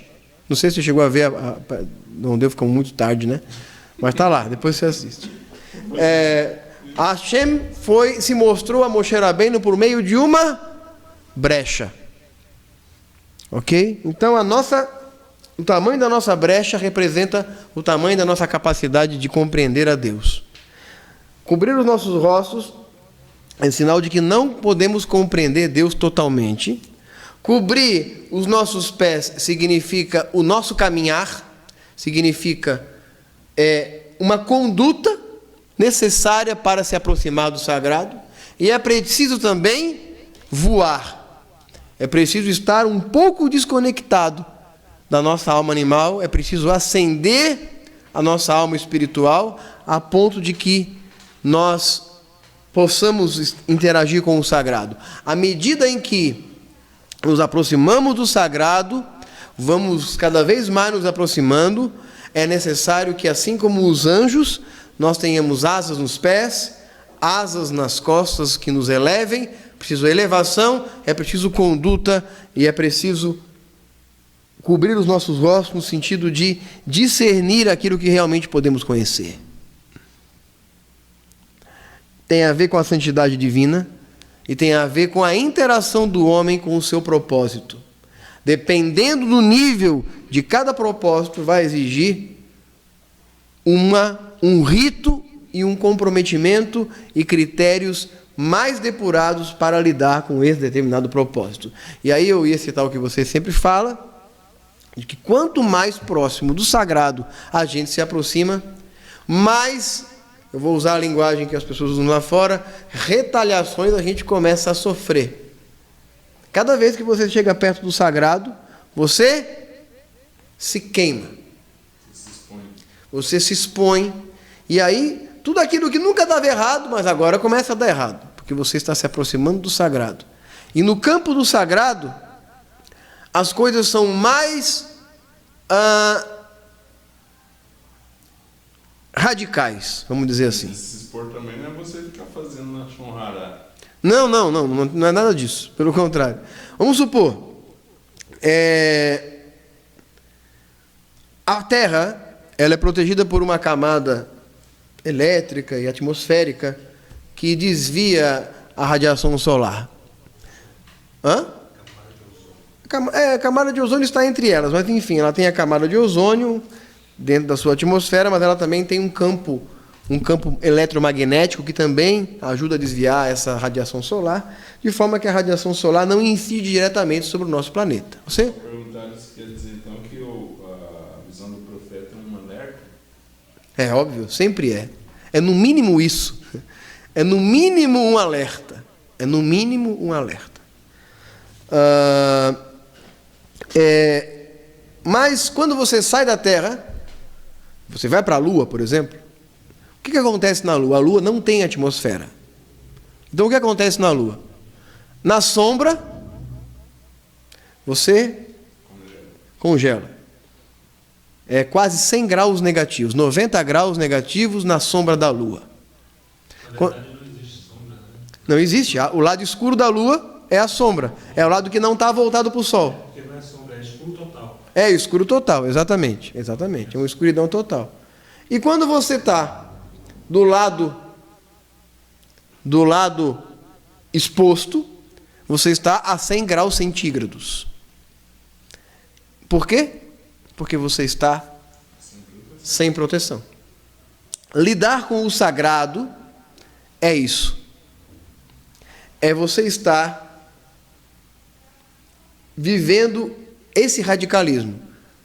S1: Não sei se você chegou a ver, não deu, ficou muito tarde, né? Mas está lá, depois você assiste. Hashem se mostrou a Moshe Rabbeinu por meio de uma brecha. Ok? Então o tamanho da nossa brecha representa o tamanho da nossa capacidade de compreender a Deus. Cobrir os nossos rostos é sinal de que não podemos compreender Deus totalmente. Cobrir os nossos pés significa o nosso caminhar, significa uma conduta necessária para se aproximar do sagrado. E é preciso também voar. É preciso estar um pouco desconectado da nossa alma animal, é preciso acender a nossa alma espiritual a ponto de que nós possamos interagir com o sagrado. À medida em que nos aproximamos do sagrado, vamos cada vez mais nos aproximando, é necessário que, assim como os anjos, nós tenhamos asas nos pés, asas nas costas que nos elevem. Preciso elevação, é preciso conduta e é preciso cobrir os nossos rostos no sentido de discernir aquilo que realmente podemos conhecer. Tem a ver com a santidade divina e tem a ver com a interação do homem com o seu propósito. Dependendo do nível de cada propósito, vai exigir um rito e um comprometimento e critérios mais depurados para lidar com esse determinado propósito. E aí eu ia citar o que você sempre fala, de que quanto mais próximo do sagrado a gente se aproxima, mais, eu vou usar a linguagem que as pessoas usam lá fora, retaliações a gente começa a sofrer. Cada vez que você chega perto do sagrado, você se queima. Você se expõe. E aí, tudo aquilo que nunca dava errado, mas agora começa a dar errado, porque você está se aproximando do sagrado. E no campo do sagrado, as coisas são mais radicais, vamos dizer assim.
S3: Se expor também não é você ficar fazendo na chonrara.
S1: Não é nada disso. Pelo contrário. Vamos supor, a Terra, ela é protegida por uma camada elétrica e atmosférica que desvia a radiação solar. A camada de ozônio está entre elas, mas enfim, ela tem a camada de ozônio dentro da sua atmosfera, mas ela também tem um campo eletromagnético que também ajuda a desviar essa radiação solar, de forma que a radiação solar não incide diretamente sobre o nosso planeta. Você?
S3: Perguntaram se quer dizer então que a visão do profeta é um alerta?
S1: É óbvio, sempre é. É no mínimo isso. É no mínimo um alerta. É no mínimo um alerta. Mas quando você sai da Terra, você vai para a Lua, por exemplo, o que acontece na Lua? A Lua não tem atmosfera. Então o que acontece na Lua? Na sombra, você congela. É quase 100 graus negativos, 90 graus negativos na sombra da Lua.
S2: Na verdade, não existe sombra, né?
S1: Não existe. O lado escuro da Lua é a sombra. É o lado que não está voltado para o Sol.
S2: Porque não é sombra, é escuro total.
S1: É escuro total, exatamente. É uma escuridão total. E quando você está do lado exposto, você está a 100 graus centígrados. Por quê? Porque você está sem proteção. Lidar com o sagrado é isso. É você estar vivendo esse radicalismo.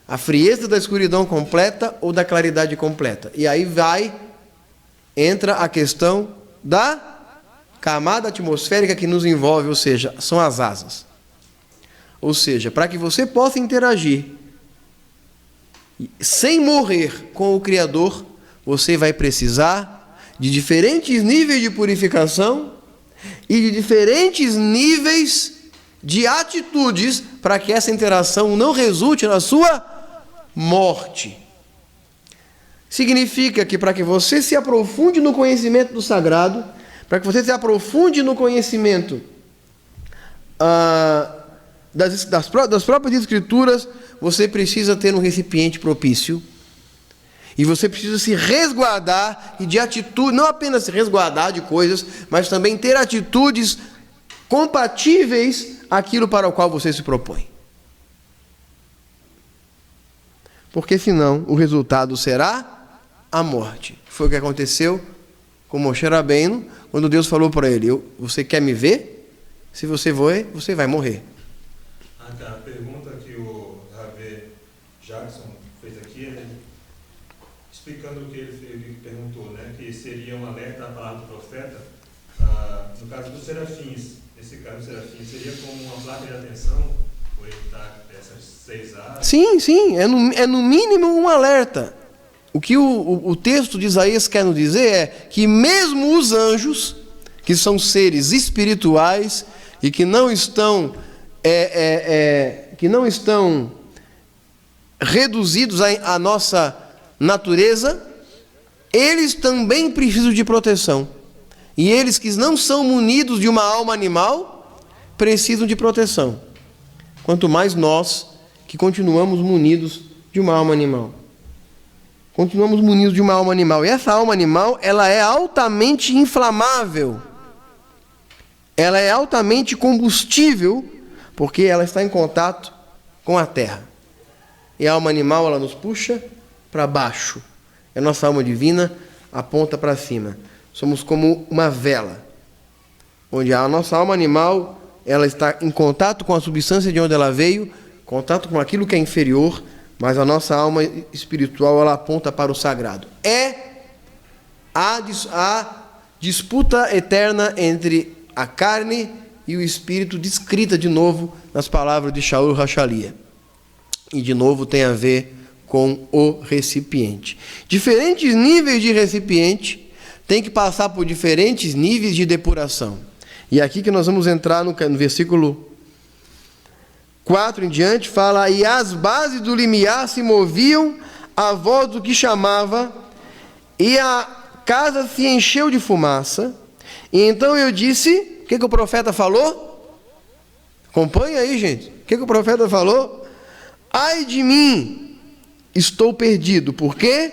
S1: A frieza da escuridão completa ou da claridade completa. E aí entra a questão da camada atmosférica que nos envolve, ou seja, são as asas. Ou seja, para que você possa interagir sem morrer com o Criador, você vai precisar de diferentes níveis de purificação e de diferentes níveis de atitudes para que essa interação não resulte na sua morte. Significa que para que você se aprofunde no conhecimento do sagrado, para que você se aprofunde no conhecimento das próprias escrituras, você precisa ter um recipiente propício. E você precisa se resguardar e de atitude, não apenas se resguardar de coisas, mas também ter atitudes compatíveis àquilo para o qual você se propõe. Porque senão o resultado será a morte. Foi o que aconteceu com Moshe Rabbeinu, quando Deus falou para ele: você quer me ver? Se você for, você vai morrer.
S2: A pergunta que o Ravé Jackson fez aqui, ele, explicando o que ele perguntou, né, que seria um alerta à palavra do profeta, no caso dos serafins, esse caso dos serafins seria como uma placa de atenção, por ele estar essas 6 asas?
S1: Sim, é no mínimo um alerta. O que o texto de Isaías quer nos dizer é que mesmo os anjos, que são seres espirituais e que não estão reduzidos à nossa natureza, eles também precisam de proteção. E eles que não são munidos de uma alma animal, precisam de proteção. Quanto mais nós, que continuamos munidos de uma alma animal. Continuamos munidos de uma alma animal. E essa alma animal, ela é altamente inflamável. Ela é altamente combustível, porque ela está em contato com a terra. E a alma animal, ela nos puxa para baixo. A nossa alma divina aponta para cima. Somos como uma vela, onde a nossa alma animal, ela está em contato com a substância de onde ela veio, contato com aquilo que é inferior, mas a nossa alma espiritual, ela aponta para o sagrado. É a disputa eterna entre a carne e o espírito, descrita de novo nas palavras de Shaul Hachalia. E de novo tem a ver com o recipiente. Diferentes níveis de recipiente têm que passar por diferentes níveis de depuração. E aqui que nós vamos entrar no versículo 4 em diante, fala: e as bases do limiar se moviam à voz do que chamava, e a casa se encheu de fumaça. E então eu disse: que o profeta falou? Acompanha aí, gente. O que o profeta falou? Ai de mim, estou perdido. Por quê?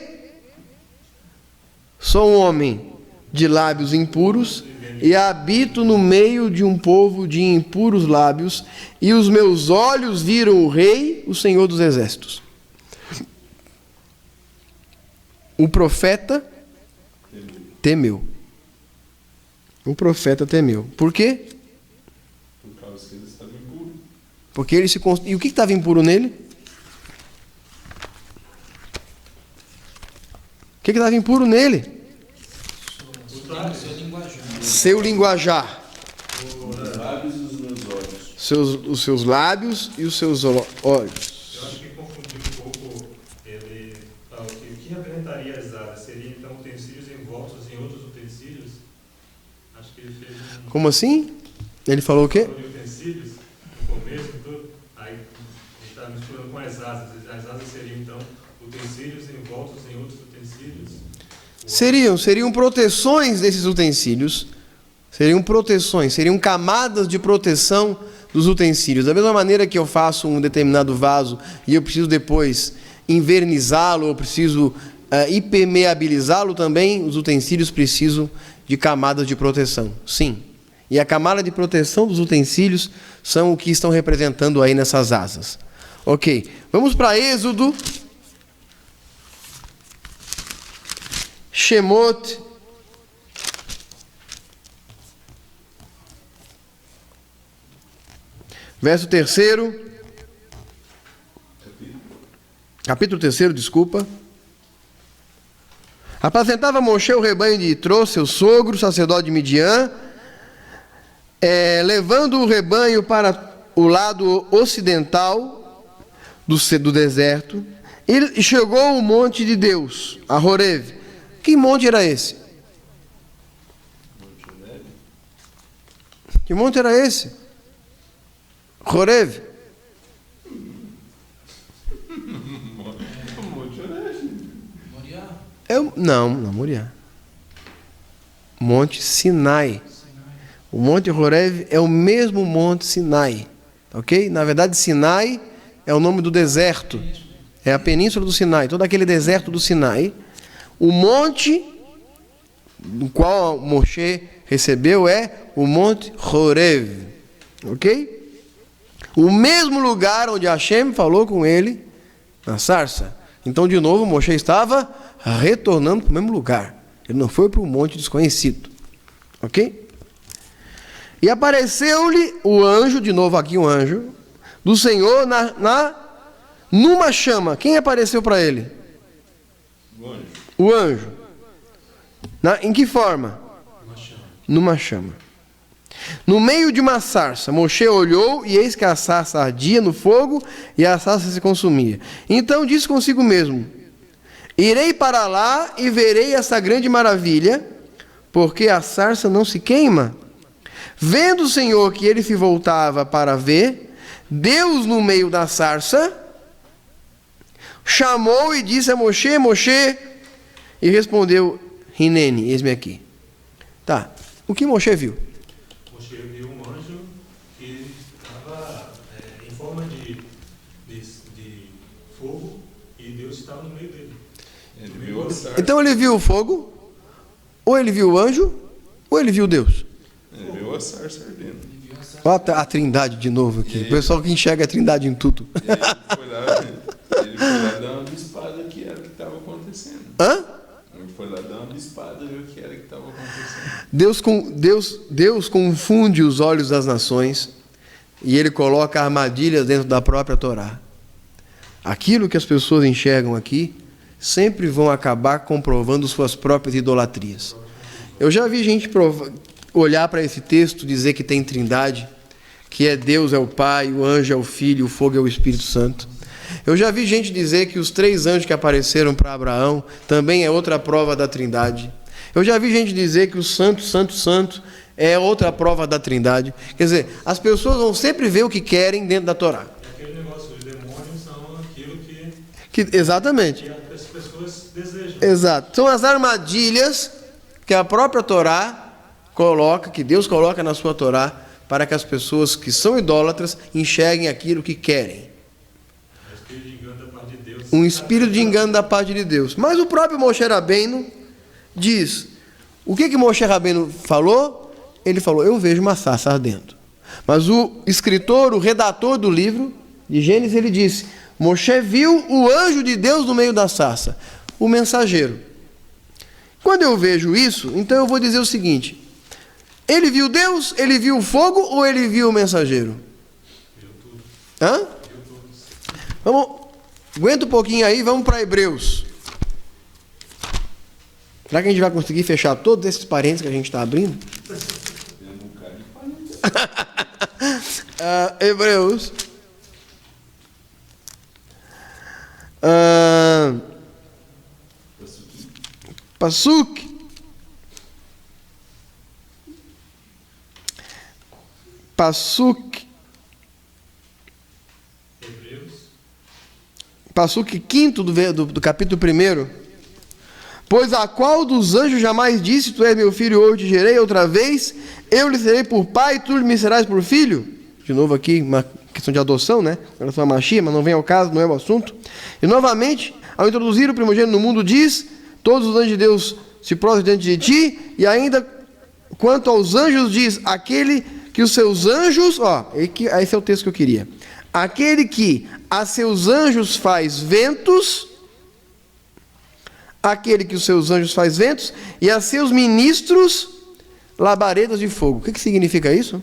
S1: Sou um homem de lábios impuros e habito no meio de um povo de impuros lábios, e os meus olhos viram o Rei, o Senhor dos Exércitos. O profeta temeu. O profeta temeu. Por quê?
S3: Por causa que ele estava impuro.
S1: Porque ele se E o que estava impuro nele? O que estava impuro nele? Seu linguajar.
S3: Os lábios e os meus olhos.
S1: Os seus lábios e os seus olhos.
S2: Eu acho que confundiu um pouco. Ele falou que o que representaria as asas seria então utensílios envoltos em outros utensílios. Acho que ele fez um.
S1: Como assim? Ele falou o quê?
S2: Falou de utensílios, no começo e tudo. Aí ele está misturando com as asas. As asas seriam então utensílios envoltos em outros utensílios.
S1: Seriam proteções desses utensílios. Seriam camadas de proteção dos utensílios. Da mesma maneira que eu faço um determinado vaso e eu preciso depois invernizá-lo, eu preciso impermeabilizá-lo também, os utensílios precisam de camadas de proteção. Sim. E a camada de proteção dos utensílios são o que estão representando aí nessas asas. Ok. Vamos para Êxodo. Shemot. Verso 3. Capítulo 3, desculpa. Apacentava Moshe o rebanho de Itró, seu sogro, sacerdote de Midian, levando o rebanho para o lado ocidental do deserto, e chegou ao monte de Deus, a Horeb. Que monte era esse? Que monte era esse? Horeb. Não, Moriá. Monte Sinai. O Monte Horeb é o mesmo Monte Sinai. Ok? Na verdade, Sinai é o nome do deserto. É a península do Sinai. Todo aquele deserto do Sinai. O monte do qual Moshe recebeu é o Monte Horeb. Ok? O mesmo lugar onde Hashem falou com ele na sarça. Então, de novo, Moshe estava retornando para o mesmo lugar. Ele não foi para um monte desconhecido. Ok? E apareceu-lhe o anjo, de novo aqui um anjo, do Senhor numa chama. Quem apareceu para ele?
S3: O anjo.
S1: O anjo. Em que forma? Numa chama. No meio de uma sarça, Moshe olhou, e eis que a sarça ardia no fogo, e a sarça se consumia. Então disse consigo mesmo: irei para lá e verei essa grande maravilha, porque a sarça não se queima. Vendo o Senhor que ele se voltava para ver, Deus no meio da sarça chamou e disse a Moshe: Moshe, e respondeu: Hineni, eis-me aqui. Tá, o que Moshe viu?
S2: Moshe viu um anjo que estava em forma de fogo, e Deus estava no meio dele.
S3: Ele viu a sarça.
S1: Então ele viu o fogo, ou ele viu o anjo, ou ele viu Deus.
S3: Ele viu a sarça ardendo.
S1: Olha a trindade de novo aqui. O pessoal que enxerga a trindade em tudo.
S3: E aí ele foi lá dar uma bispada que era o que estava acontecendo.
S1: Hã?
S3: Ele foi lá dar uma bispada e viu o que era que estava acontecendo.
S1: Deus confunde os olhos das nações e ele coloca armadilhas dentro da própria Torá. Aquilo que as pessoas enxergam aqui sempre vão acabar comprovando suas próprias idolatrias. Eu já vi gente olhar para esse texto, dizer que tem trindade, que Deus é o Pai, o anjo é o Filho, o fogo é o Espírito Santo. Eu já vi gente dizer que os 3 anjos que apareceram para Abraão também é outra prova da trindade. Eu já vi gente dizer que o santo, santo, santo é outra prova da trindade. Quer dizer, as pessoas vão sempre ver o que querem dentro da Torá.
S2: É aquele negócio, os demônios são aquilo
S1: Exatamente.
S2: que as pessoas desejam.
S1: Exato. São as armadilhas que a própria Torá que Deus coloca na sua Torá, para que as pessoas que são idólatras enxerguem aquilo que querem. Um espírito de engano da parte de Deus. Mas o próprio Moshe Rabbeinu diz, o que Moshe Rabbeinu falou? Ele falou, eu vejo uma sarça ardendo. Mas o escritor, o redator do livro de Gênesis, ele disse, Moshe viu o anjo de Deus no meio da sarça, o mensageiro. Quando eu vejo isso, então eu vou dizer o seguinte, ele viu Deus, ele viu o fogo ou ele viu o mensageiro?
S2: Viu tudo.
S1: Hã?
S2: Viu tudo.
S1: Vamos, aguenta um pouquinho aí, vamos para Hebreus. Será que a gente vai conseguir fechar todos esses parênteses que a gente está abrindo? Hebreus. Pasuk. Pasuk 5 do capítulo 1. Pois a qual dos anjos jamais disse, tu és meu filho, hoje te gerei, outra vez, eu lhe serei por pai, tu me serás por filho? De novo aqui, uma questão de adoção, né? Em relação à Machia, mas não vem ao caso, não é o assunto. E novamente, ao introduzir o primogênito no mundo, diz, todos os anjos de Deus se prostram diante de ti, e ainda, quanto aos anjos, diz, aquele que os seus anjos, esse é o texto que eu queria, aquele que a seus anjos faz ventos, aquele que os seus anjos faz ventos, e a seus ministros labaredas de fogo. O que significa isso?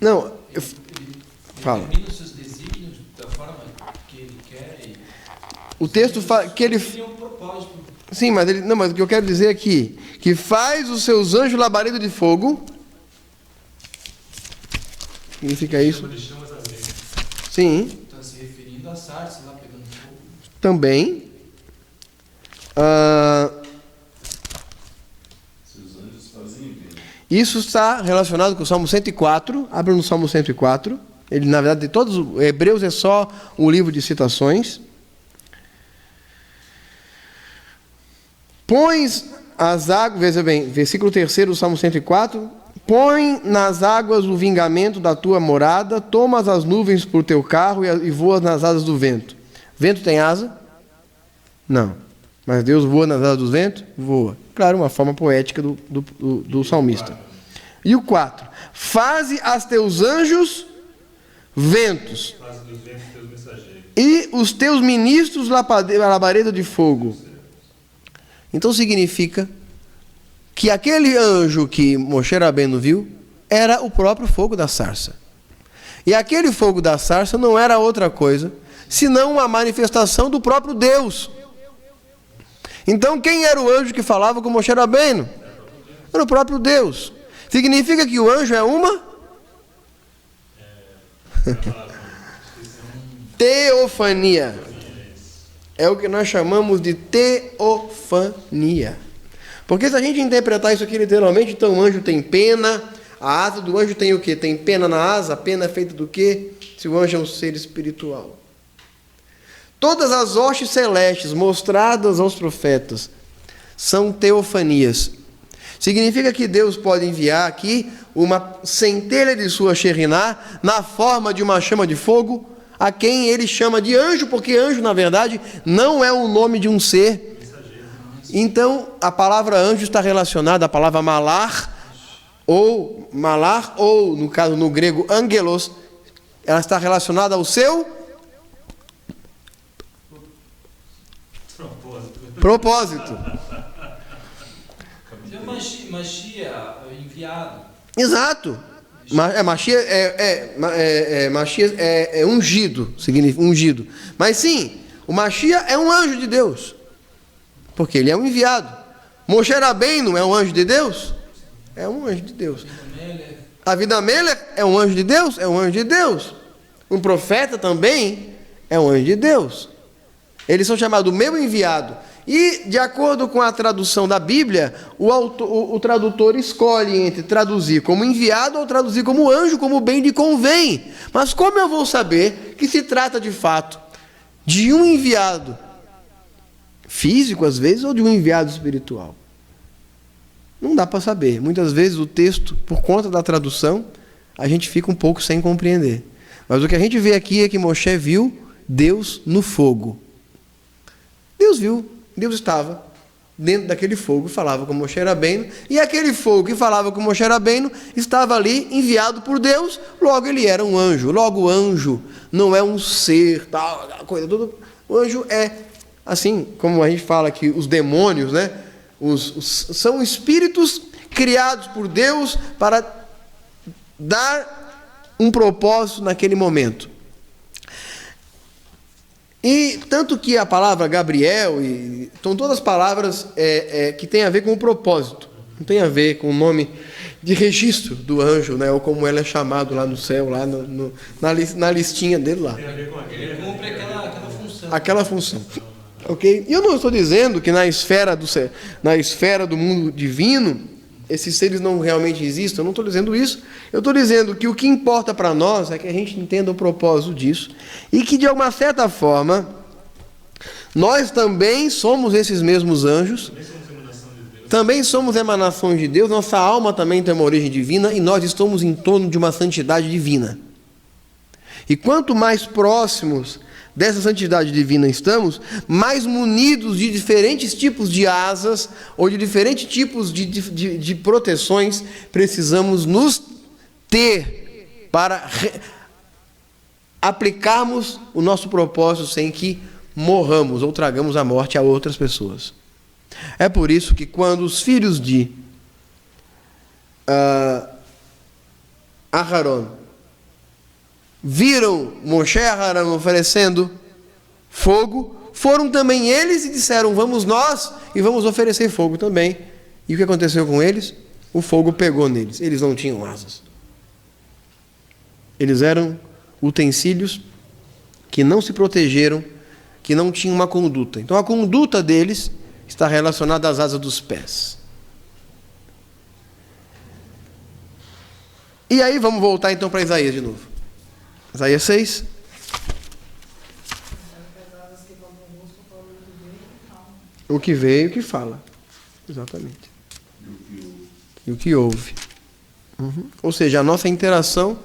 S1: Não, fala.
S4: Ele os seus desígnios da forma que ele quer.
S1: O texto fala que ele... Sim, mas o que eu quero dizer aqui, que faz os seus anjos labareda de fogo. Significa isso? Sim.
S4: Está se referindo a sarça lá pegando fogo.
S1: Também.
S3: Seus anjos fazem bem.
S1: Isso está relacionado com o Salmo 104. Abre no Salmo 104. Ele, na verdade, todos os Hebreus é só um livro de citações. Pões as águas, veja bem, versículo 3 do Salmo 104. Põe nas águas o vingamento da tua morada, tomas as nuvens por teu carro e voas nas asas do vento. Vento tem asa? Não. Mas Deus voa nas asas do vento? Voa. Claro, uma forma poética do salmista. E o 4. Faze aos teus anjos ventos.
S2: Faze dos ventos teus mensageiros.
S1: E os teus ministros labareda de fogo. Então significa que aquele anjo que Moshe Rabbeinu viu era o próprio fogo da sarça. E aquele fogo da sarça não era outra coisa senão uma manifestação do próprio Deus. Então quem era o anjo que falava com Moshe Rabbeinu? Era o próprio Deus. Significa que o anjo é uma teofania. É o que nós chamamos de teofania. Porque se a gente interpretar isso aqui literalmente, então o anjo tem pena, a asa do anjo tem o quê? Tem pena na asa, a pena é feita do quê? Se o anjo é um ser espiritual. Todas as hostes celestes mostradas aos profetas são teofanias. Significa que Deus pode enviar aqui uma centelha de sua Shekhinah na forma de uma chama de fogo, a quem ele chama de anjo, porque anjo, na verdade, não é o nome de um ser. Então, a palavra anjo está relacionada à palavra malar, ou, no caso no grego, angelos, ela está relacionada ao seu propósito.
S4: Machia, enviado.
S1: Exato. Machia é ungido, significa ungido. Mas sim, o Machia é um anjo de Deus, porque ele é um enviado. Moshe Rabbeinu é um anjo de Deus? É um anjo de Deus. David Amelech é um anjo de Deus? É um anjo de Deus. Um profeta também é um anjo de Deus. Eles são chamados meu enviado. E, de acordo com a tradução da Bíblia, o tradutor escolhe entre traduzir como enviado ou traduzir como anjo, como bem lhe convém. Mas como eu vou saber que se trata de fato de um enviado físico, às vezes, ou de um enviado espiritual? Não dá para saber. Muitas vezes o texto, por conta da tradução, a gente fica um pouco sem compreender. Mas o que a gente vê aqui é que Moshe viu Deus no fogo. Deus viu, Deus estava dentro daquele fogo e falava com Moshe Rabbeinu, e aquele fogo que falava com Moshe Rabbeinu estava ali enviado por Deus, logo ele era um anjo. Logo o anjo não é um ser, tal, coisa tudo. O anjo é, assim como a gente fala que os demônios, né, são espíritos criados por Deus para dar um propósito naquele momento. E tanto que a palavra Gabriel, são todas palavras que têm a ver com o propósito, não tem a ver com o nome de registro do anjo, né, ou como ele é chamado lá no céu, lá na listinha dele lá.
S2: Tem a ver com
S4: Ele cumpre aquela função.
S1: Aquela função. Ok? E eu não estou dizendo que na esfera do mundo divino esses seres não realmente existem, eu não estou dizendo isso. Eu estou dizendo que o que importa para nós é que a gente entenda o propósito disso e que, de alguma certa forma, nós também somos esses mesmos anjos, também somos emanações de Deus, nossa alma também tem uma origem divina e nós estamos em torno de uma santidade divina. E quanto mais próximos dessa santidade divina estamos, mais munidos de diferentes tipos de asas ou de diferentes tipos de proteções precisamos nos ter para aplicarmos o nosso propósito sem que morramos ou tragamos a morte a outras pessoas. É por isso que quando os filhos de Aharon viram Moshe e Aharon oferecendo fogo, foram também eles e disseram, vamos nós e vamos oferecer fogo também. E o que aconteceu com eles? O fogo pegou neles. Eles não tinham asas. Eles eram utensílios que não se protegeram, que não tinham uma conduta. Então a conduta deles está relacionada às asas dos pés. E aí vamos voltar então para Isaías de novo. Isaías 6. O que veio, o que fala. Exatamente. E o que ouve. Uhum. Ou seja, a nossa interação.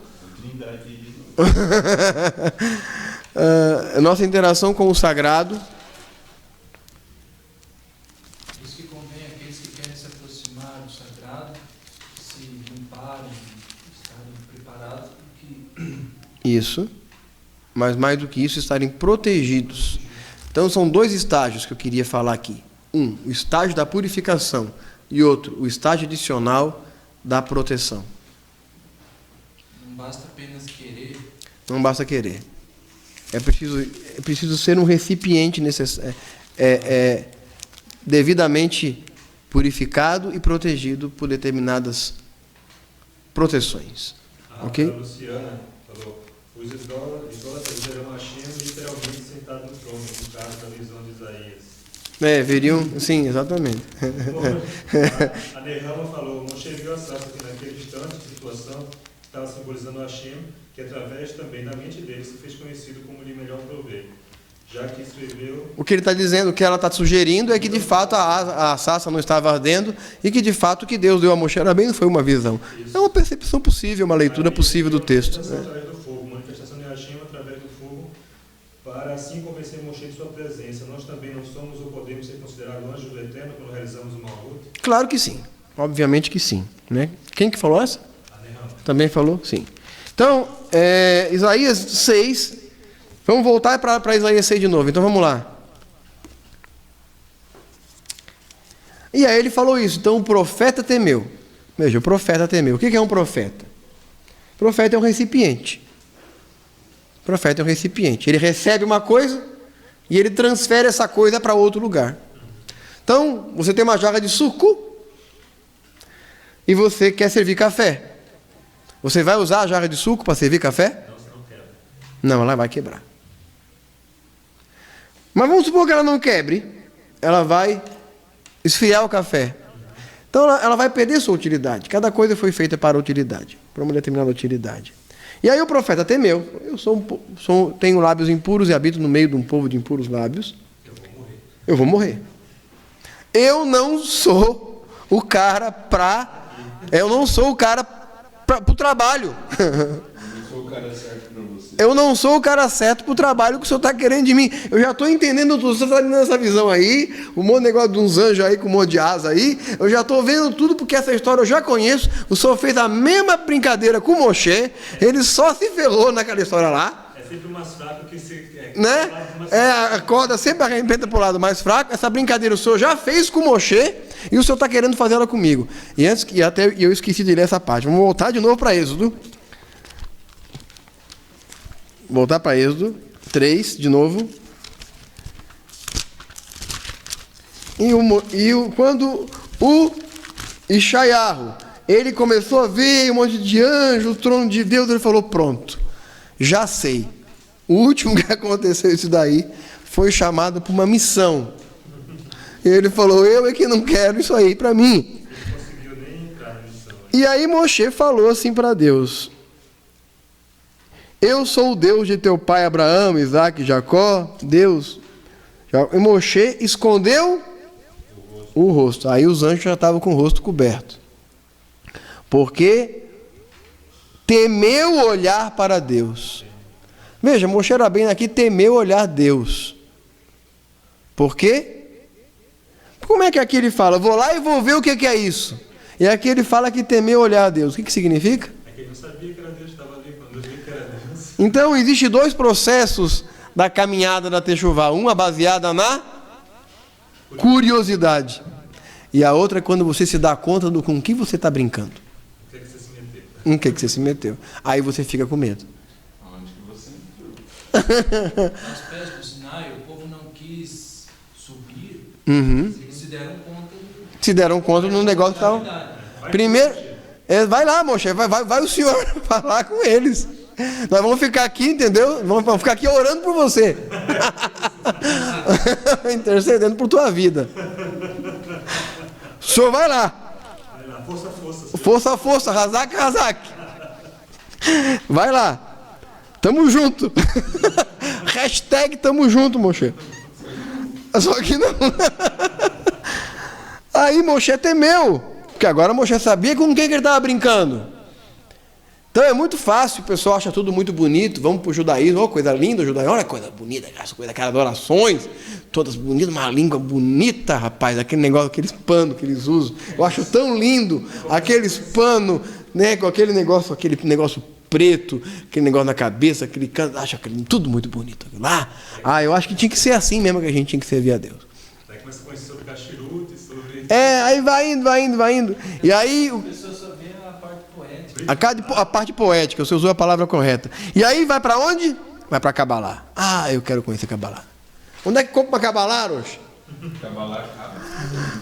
S1: A nossa interação com o sagrado.
S4: Isso que convém àqueles que querem se aproximar do sagrado, se limparem, estarem preparados.
S1: Isso, mas mais do que isso, estarem protegidos. Então são dois estágios que eu queria falar aqui. Um, o estágio da purificação, e outro, o estágio adicional da proteção.
S4: Não basta apenas querer.
S1: Não basta querer. É preciso ser um recipiente devidamente purificado e protegido por determinadas proteções. Ok?
S2: A Luciana falou, os idólatras verão Hashem literalmente sentado no trono, no caso da visão de Isaías.
S1: Veriam, sim, exatamente.
S2: A Nehama falou, Moshe viu a sarça que naquele instante de situação estava simbolizando Hashem, que através também da mente dele se fez conhecido como lhe melhor prover. Já que escreveu... O que ele está dizendo, o que ela está sugerindo é que de fato a sarça não estava ardendo e que de fato o que Deus deu a Moshe Rabbeinu foi uma visão. Isso. É uma percepção possível, uma leitura possível do texto. Através do fogo, manifestação de Hashem através do fogo, para assim convencer Moshe de sua presença. Nós também não somos ou podemos ser considerados anjos do Eterno quando realizamos uma luta?
S1: Claro que sim. Obviamente que sim. Né? Quem que falou essa? Também falou? Sim. Então, Isaías 6... Vamos voltar para Isaías 6 de novo. Então vamos lá. E aí ele falou isso. Então o profeta temeu. Veja, o profeta temeu. O que é um profeta? O profeta é um recipiente. O profeta é um recipiente. Ele recebe uma coisa e ele transfere essa coisa para outro lugar. Então, você tem uma jarra de suco e você quer servir café. Você vai usar a jarra de suco para servir café?
S2: Não, você não quebra.
S1: Não, ela vai quebrar. Mas vamos supor que ela não quebre, ela vai esfriar o café. Então ela vai perder sua utilidade. Cada coisa foi feita para utilidade, para uma determinada utilidade. E aí o profeta temeu. Eu tenho lábios impuros e habito no meio de um povo de impuros lábios. eu vou morrer. Eu não sou o cara para o trabalho. Eu não sou o cara certo para o trabalho que o senhor está querendo de mim. Eu já estou entendendo tudo. O senhor está dando essa visão aí, um monte de negócio de uns anjos aí com um monte de asa aí. Eu já estou vendo tudo porque essa história eu já conheço. O senhor fez a mesma brincadeira com o Moshe. Ele só se ferrou naquela história lá.
S2: É sempre o mais fraco que se...
S1: Né? A corda sempre arrebenta para o lado mais fraco. Essa brincadeira o senhor já fez com o Moshe e o senhor está querendo fazer ela comigo. E até eu esqueci de ler essa parte. Vamos voltar de novo para Êxodo. Voltar para Êxodo 3, de novo. Quando o Ixaiarro, ele começou a ver um monte de anjos, o trono de Deus, ele falou, pronto, já sei. O último que aconteceu isso daí foi chamado para uma missão. Ele falou, eu é que não quero isso aí para mim.
S2: Ele não conseguiu nem entrar na missão.
S1: E aí Moshe falou assim para Deus, eu sou o Deus de teu pai Abraão, Isaque e Jacó, Deus. E Moshe escondeu o rosto. Aí os anjos já estavam com o rosto coberto. Porque temeu olhar para Deus. Veja, Moshe Rabbeinu aqui temeu olhar Deus. Por quê? Como é que aqui ele fala? Vou lá e vou ver o que é isso. E aqui ele fala que temeu olhar a Deus. O que significa?
S2: É que ele não sabia que era Deus, estava ali quando viu que era Deus.
S1: Então, existem dois processos da caminhada da Techuvá. Uma baseada na curiosidade. E a outra é quando você se dá conta do com que você está brincando.
S2: O que é que você se meteu?
S1: Em que você se meteu. Aí você fica com medo.
S3: Onde que você entrou?
S4: Aos pés do Sinai, o povo não quis subir,
S1: Uhum.
S4: eles se deram conta
S1: Se deram conta no negócio que estava...
S4: realidade.
S1: Primeiro, vai lá, Moshe, vai o senhor falar com eles. Nós vamos ficar aqui, entendeu? Vamos ficar aqui orando por você. Intercedendo por tua vida. O senhor vai lá.
S2: Vai lá, força, força.
S1: Força, força, Razak, Razak. Vai lá. Tamo junto. Hashtag tamo junto, Moshe. Só que não. Aí Moshe temeu. Porque agora Moshe sabia com quem que ele estava brincando. Então é muito fácil, o pessoal acha tudo muito bonito, vamos para o judaísmo, oh, coisa linda o judaísmo, olha coisa bonita, aquelas adorações, todas bonitas, uma língua bonita, rapaz, aquele negócio, aqueles panos que eles usam, eu acho tão lindo, aqueles panos, né, com aquele negócio preto, aquele negócio na cabeça, aquele canto, acho aquele, tudo muito bonito lá. Eu acho que tinha que ser assim mesmo que a gente tinha que servir a Deus.
S2: Daí começa a conhecer sobre Kashrut, sobre...
S1: Aí vai indo. E aí...
S4: A pessoa só vê a parte poética.
S1: A parte poética, você usou a palavra correta. E aí vai para onde? Vai para Kabbalah. Eu quero conhecer Kabbalah. Onde é que compra Kabbalah, hoje?
S3: Kabbalah acaba.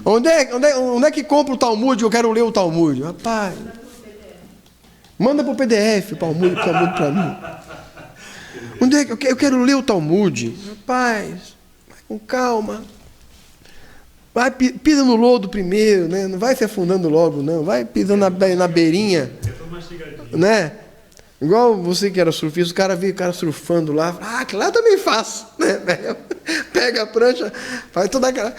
S1: Onde é que compra o Talmud? Eu quero ler o Talmud. Rapaz, manda para o PDF o Talmud para mim. Onde é que eu quero ler o Talmud? Rapaz, vai com calma. Vai, pisa no lodo primeiro, né? Não vai se afundando logo, não. Vai pisando na beirinha. Né? Igual você que era surfista, o cara vê o cara surfando lá. Aquilo lá eu também faço. Né? Pega a prancha, faz toda aquela...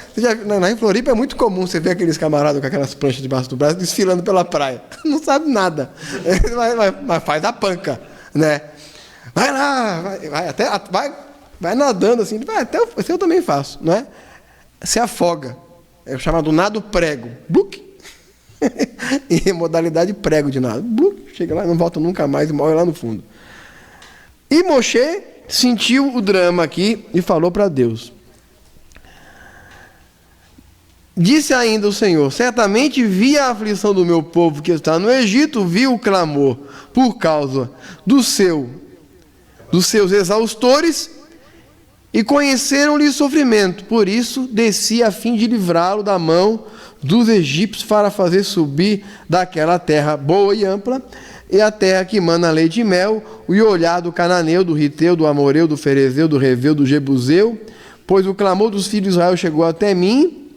S1: Em Floripa é muito comum você ver aqueles camaradas com aquelas pranchas debaixo do braço desfilando pela praia. Não sabe nada. Mas faz a panca. Né? Vai lá, vai nadando assim. Até eu também faço. Não é? Se afoga. É o chamado nado prego. Bluc. E modalidade prego de nado. Bluc. Chega lá e não volta nunca mais e morre lá no fundo. E Moshe sentiu o drama aqui e falou para Deus. Disse ainda o Senhor, certamente vi a aflição do meu povo que está no Egito, vi o clamor por causa dos seus exaustores, e conheceram-lhe o sofrimento. Por isso, desci a fim de livrá-lo da mão dos egípcios para fazer subir daquela terra boa e ampla, e a terra que mana leite e mel, e olhar do cananeu, do riteu, do amoreu, do ferezeu, do reveu, do jebuseu, pois o clamor dos filhos de Israel chegou até mim,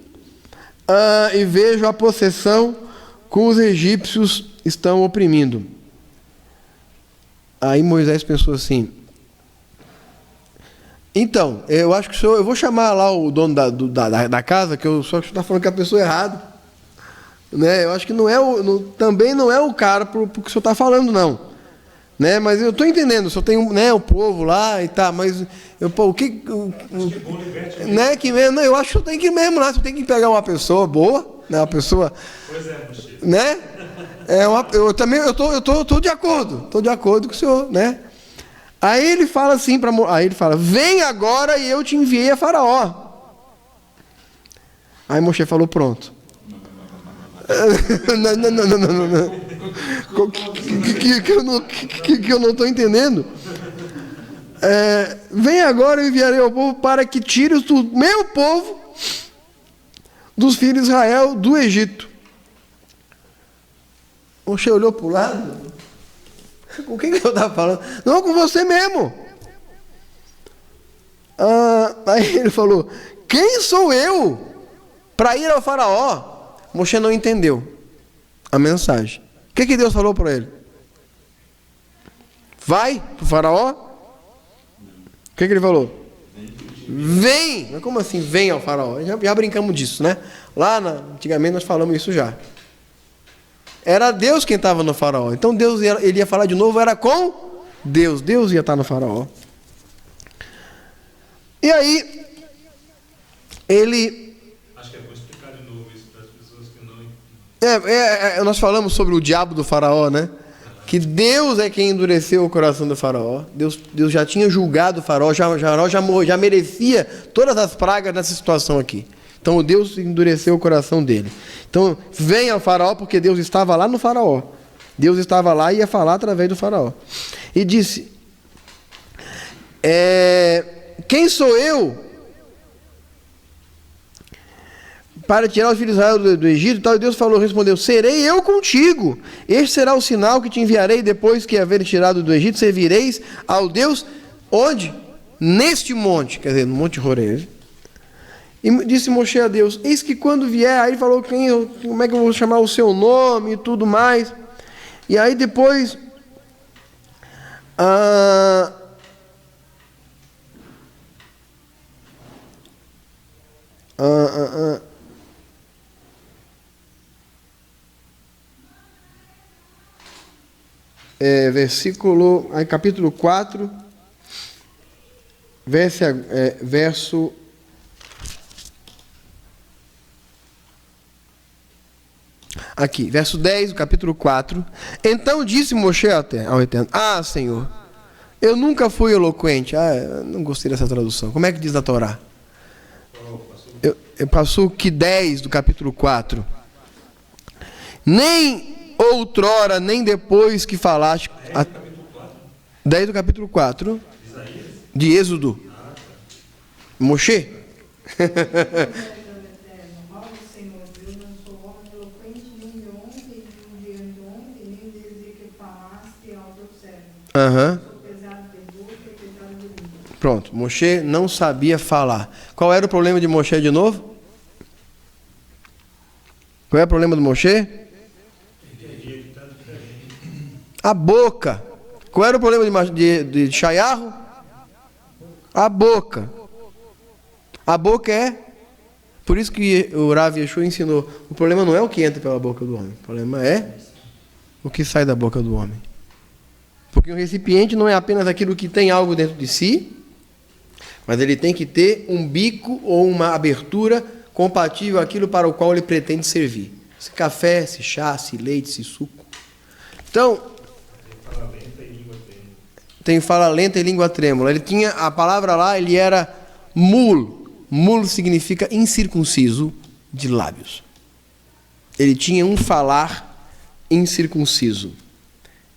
S1: e vejo a possessão que os egípcios estão oprimindo. Aí Moisés pensou assim, Então, eu acho que o senhor, eu vou chamar lá o dono da casa, que eu só que o senhor está falando que é a pessoa errada. Né? Eu acho que também não é o cara para o que o senhor está falando, não. Né? Mas eu estou entendendo, o senhor tem né, o povo lá e tá, mas o que. Né, que mesmo, não, eu acho que o senhor tem que ir mesmo lá, o senhor tem que pegar uma pessoa boa, né, uma pessoa.
S2: Pois é, Mochê.
S1: Né? Eu também estou de acordo com o senhor, né? Aí ele fala assim aí ele fala: vem agora e eu te enviei a Faraó. Aí Moisés falou: pronto. Não. Que eu não estou entendendo. Vem agora, eu enviarei ao povo para que tire o meu povo dos filhos de Israel do Egito. Moisés olhou para o lado. Com quem que eu estava falando? Não, com você mesmo. Aí ele falou: quem sou eu para ir ao Faraó? Moisés não entendeu a mensagem. O que Deus falou para ele? Vai para o Faraó? O que ele falou? Vem! Mas como assim vem ao Faraó? Já brincamos disso, né? Antigamente nós falamos isso já. Era Deus quem estava no Faraó. Então ele ia falar de novo, era com Deus. Deus ia estar no Faraó. E aí, ele...
S2: Acho que é bom explicar de novo isso para as pessoas que não...
S1: nós falamos sobre o diabo do Faraó, né? Que Deus é quem endureceu o coração do Faraó. Deus já tinha julgado o Faraó, já merecia todas as pragas nessa situação aqui. Então Deus endureceu o coração dele. Então vem ao Faraó, porque Deus estava lá no Faraó. Deus estava lá e ia falar através do Faraó. E disse: quem sou eu para tirar os filhos de Israel do Egito? E Deus respondeu: serei eu contigo. Este será o sinal que te enviarei depois que haver tirado do Egito. Servireis ao Deus onde? Neste monte, quer dizer, no Monte Horeb. E disse Moisés a Deus: eis que quando vier, aí ele falou como é que eu vou chamar o seu nome e tudo mais. E aí depois capítulo 4, verso aqui, verso 10 do capítulo 4. Então disse Moisés ao Eterno: Senhor, eu nunca fui eloquente. Eu não gostei dessa tradução. Como é que diz na Torá? Passou que 10 do capítulo 4. Nem outrora, nem depois que falaste. 10 do capítulo 4. De Êxodo. Moisés? Pronto, Moisés não sabia falar. Qual era o problema de Moisés de novo? Qual é o problema do Moisés? A boca. Qual era o problema de Shaiarro? A boca. A boca por isso que o Rav Yeshua ensinou: o problema não é o que entra pela boca do homem, o problema é o que sai da boca do homem. Porque o recipiente não é apenas aquilo que tem algo dentro de si, mas ele tem que ter um bico ou uma abertura compatível àquilo para o qual ele pretende servir. Se café, se chá, se leite, se suco. Então, tem fala lenta e língua trêmula. Ele tinha a palavra lá, ele era mul. Mul significa incircunciso de lábios. Ele tinha um falar incircunciso.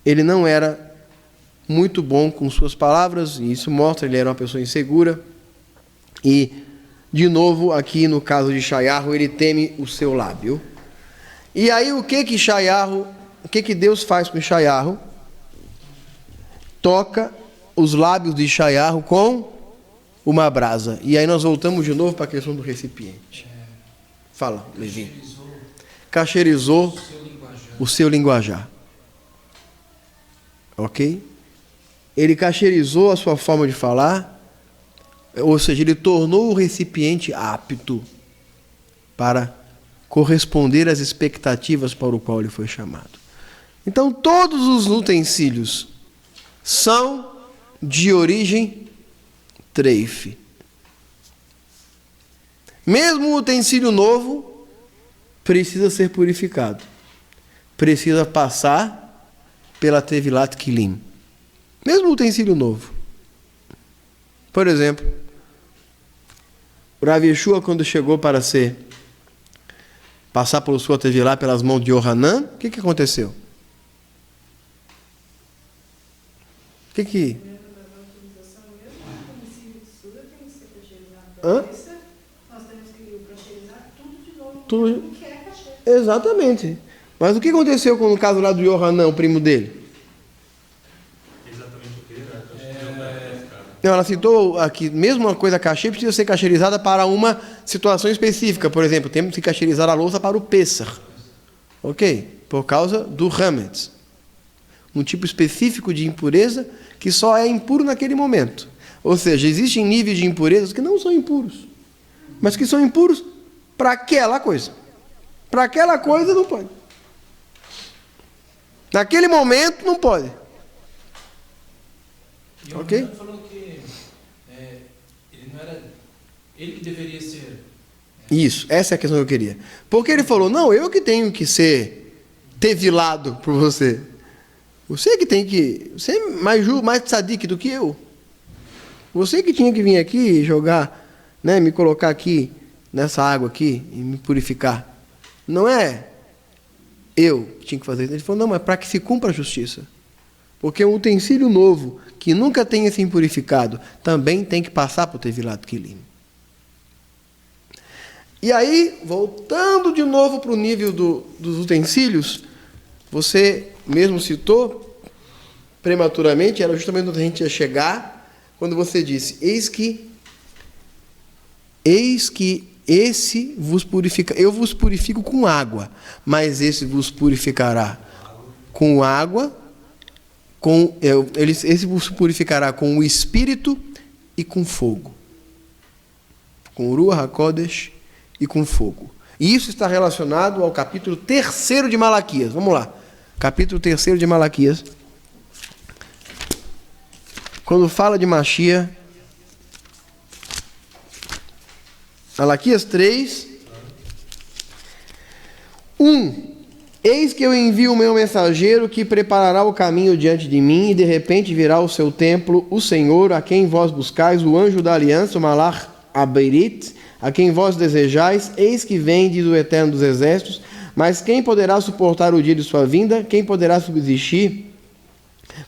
S1: Ele não era muito bom com suas palavras, e isso mostra que ele era uma pessoa insegura. E, de novo, aqui no caso de Shaiarro, ele teme o seu lábio. E aí o que Deus faz com Shaiarro? Toca os lábios de Shaiarro com uma brasa. E aí nós voltamos de novo para a questão do recipiente. Fala, Levi. Cacheirizou o seu linguajar. Ok? Ele cacheirizou a sua forma de falar ou seja, ele tornou o recipiente apto para corresponder às expectativas para o qual ele foi chamado. Então, todos os utensílios são de origem treife. Mesmo o utensílio novo precisa ser purificado. Precisa passar pela Tevilat Kilim. Mesmo o utensílio novo. Por exemplo, o Rav Yeshua, quando chegou para passar pelo sua Tevilá pelas mãos de Yohanan, o que aconteceu? O que... Hã?
S5: Nós temos que cacherizar tudo de novo.
S1: Tudo...
S5: Que é cachê.
S1: Exatamente. Mas o que aconteceu com o caso lá do Yohanan, o primo dele?
S2: Exatamente o que era?
S1: Não, ela citou aqui, mesmo uma coisa cachê precisa ser cacherizada para uma situação específica. Por exemplo, temos que cacherizar a louça para o Pessach. Ok? Por causa do Hametz. Um tipo específico de impureza que só é impuro naquele momento. Ou seja, existem níveis de impurezas que não são impuros, mas que são impuros para aquela coisa. Para aquela coisa não pode. Naquele momento não pode.
S4: E o
S1: Ok?
S4: falou que ele não era ele que deveria ser.
S1: Isso, essa é a questão que eu queria. Porque ele falou, não, eu que tenho que ser tevilado por você. Você que tem que... Você é mais tzadik do que eu. Você que tinha que vir aqui e jogar, né, me colocar aqui, nessa água aqui, e me purificar. Não é eu que tinha que fazer isso. Ele falou, não, mas para que se cumpra a justiça. Porque um utensílio novo, que nunca tenha se impurificado, também tem que passar por Tevilat Kilim. E aí, voltando de novo para o nível dos utensílios, você mesmo citou, prematuramente, era justamente onde a gente ia chegar, quando você disse, eis que esse vos purifica, eu vos purifico com água, mas esse vos purificará com água, esse vos purificará com o Espírito e com fogo. Com Ruach HaKodesh e com fogo. E isso está relacionado ao capítulo 3 de Malaquias. Vamos lá. Capítulo 3 de Malaquias. Quando fala de Mashiach, Malaquias 3, 1. Eis que eu envio o meu mensageiro que preparará o caminho diante de mim, e de repente virá ao seu templo o Senhor, a quem vós buscais, o anjo da aliança, o Malach Abeirit, a quem vós desejais. Eis que vem, diz o Eterno dos Exércitos, mas quem poderá suportar o dia de sua vinda? Quem poderá subsistir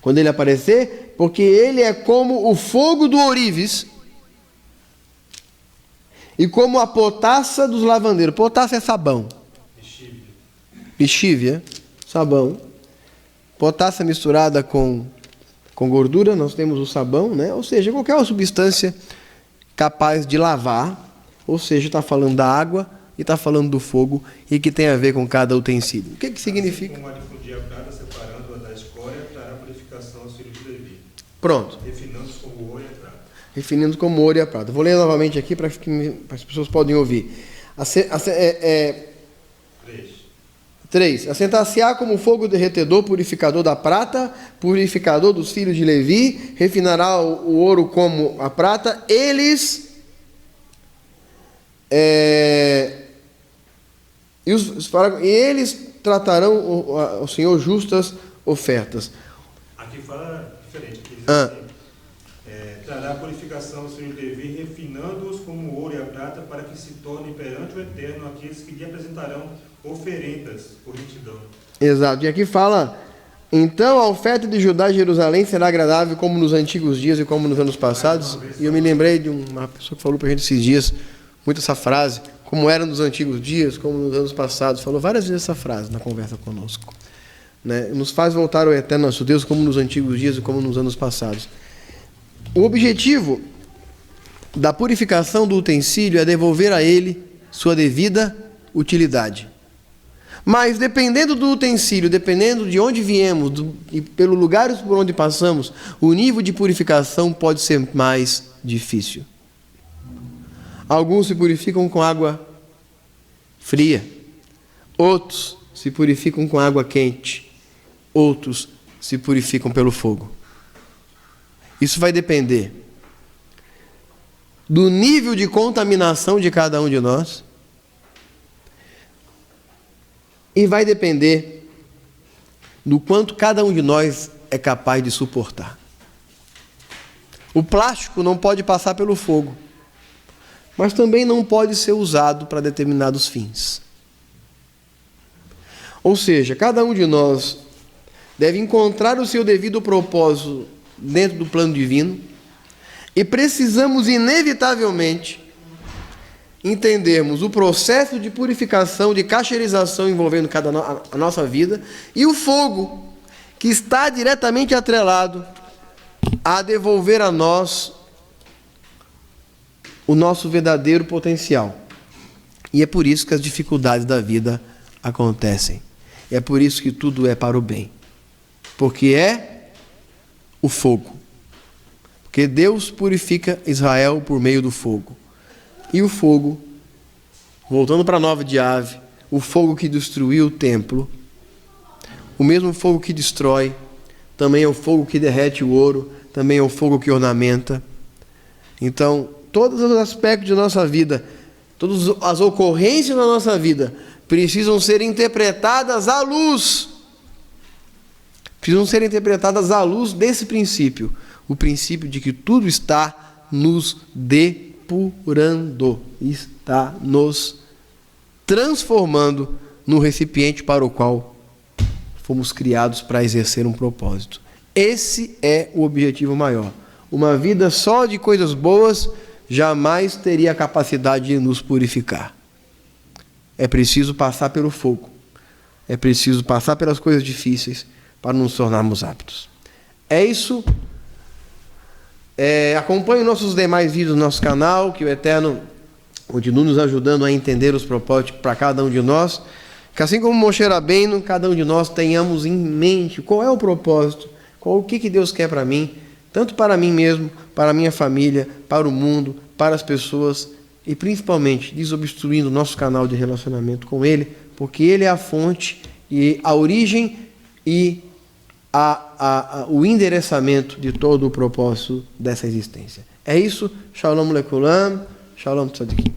S1: quando ele aparecer? Porque ele é como o fogo do ourives e como a potassa dos lavandeiros. Potassa é sabão. Lexívia, sabão. Potassa misturada com gordura, nós temos o sabão, né? Ou seja, qualquer substância capaz de lavar, ou seja, está falando da água e está falando do fogo, e que tem a ver com cada utensílio. O que significa?
S2: Como a difundir a prata, separando-a da escória, trará purificação aos filhos de Levi.
S1: Pronto.
S2: Refinando-os como o ouro e a prata.
S1: Refinando como o ouro e a prata. Vou ler novamente aqui para que as pessoas possam ouvir. 3. Assentar-se-á como fogo derretedor, purificador da prata, purificador dos filhos de Levi, refinará o ouro como a prata. Eles tratarão o Senhor justas ofertas.
S2: Aqui fala diferente. Aqui diz assim, trará a purificação aos filhos de Levi, refinando-os como o ouro e a prata, para que se tornem perante o Eterno aqueles que lhe apresentarão oferendas por retidão.
S1: Exato. E aqui fala, então a oferta de Judá e Jerusalém será agradável como nos antigos dias e como nos anos passados. E eu me lembrei de uma pessoa que falou para a gente esses dias, muito essa frase, como era nos antigos dias, como nos anos passados. Falou várias vezes essa frase na conversa conosco. Né? Nos faz voltar ao Eterno nosso Deus como nos antigos dias e como nos anos passados. O objetivo da purificação do utensílio é devolver a ele sua devida utilidade. Mas dependendo do utensílio, dependendo de onde viemos e pelos lugares por onde passamos, o nível de purificação pode ser mais difícil. Alguns se purificam com água fria, outros se purificam com água quente, outros se purificam pelo fogo. Isso vai depender do nível de contaminação de cada um de nós e vai depender do quanto cada um de nós é capaz de suportar. O plástico não pode passar pelo fogo, mas também não pode ser usado para determinados fins. Ou seja, cada um de nós deve encontrar o seu devido propósito dentro do plano divino e precisamos inevitavelmente entendermos o processo de purificação, de cacherização envolvendo a nossa vida e o fogo que está diretamente atrelado a devolver a nós o nosso verdadeiro potencial. E é por isso que as dificuldades da vida acontecem. É por isso que tudo é para o bem. Porque é o fogo. Porque Deus purifica Israel por meio do fogo. E o fogo, voltando para a Nova de Ave, o fogo que destruiu o templo, o mesmo fogo que destrói, também é o fogo que derrete o ouro, também é o fogo que ornamenta. Então, todos os aspectos de nossa vida, todas as ocorrências da nossa vida, precisam ser interpretadas à luz. Precisam ser interpretadas à luz desse princípio. O princípio de que tudo está nos depurando, está nos transformando no recipiente para o qual fomos criados para exercer um propósito. Esse é o objetivo maior. Uma vida só de coisas boas jamais teria a capacidade de nos purificar. É preciso passar pelo fogo. É preciso passar pelas coisas difíceis para nos tornarmos aptos. É isso. Acompanhe nossos demais vídeos no nosso canal, que o Eterno continue nos ajudando a entender os propósitos para cada um de nós. Que assim como Moshe Rabbeinu, cada um de nós tenhamos em mente qual é o propósito, o que Deus quer para mim, tanto para mim mesmo, para a minha família, para o mundo, para as pessoas e principalmente desobstruindo o nosso canal de relacionamento com Ele, porque Ele é a fonte e a origem e o endereçamento de todo o propósito dessa existência. É isso. Shalom lekulam. Shalom tzadikim.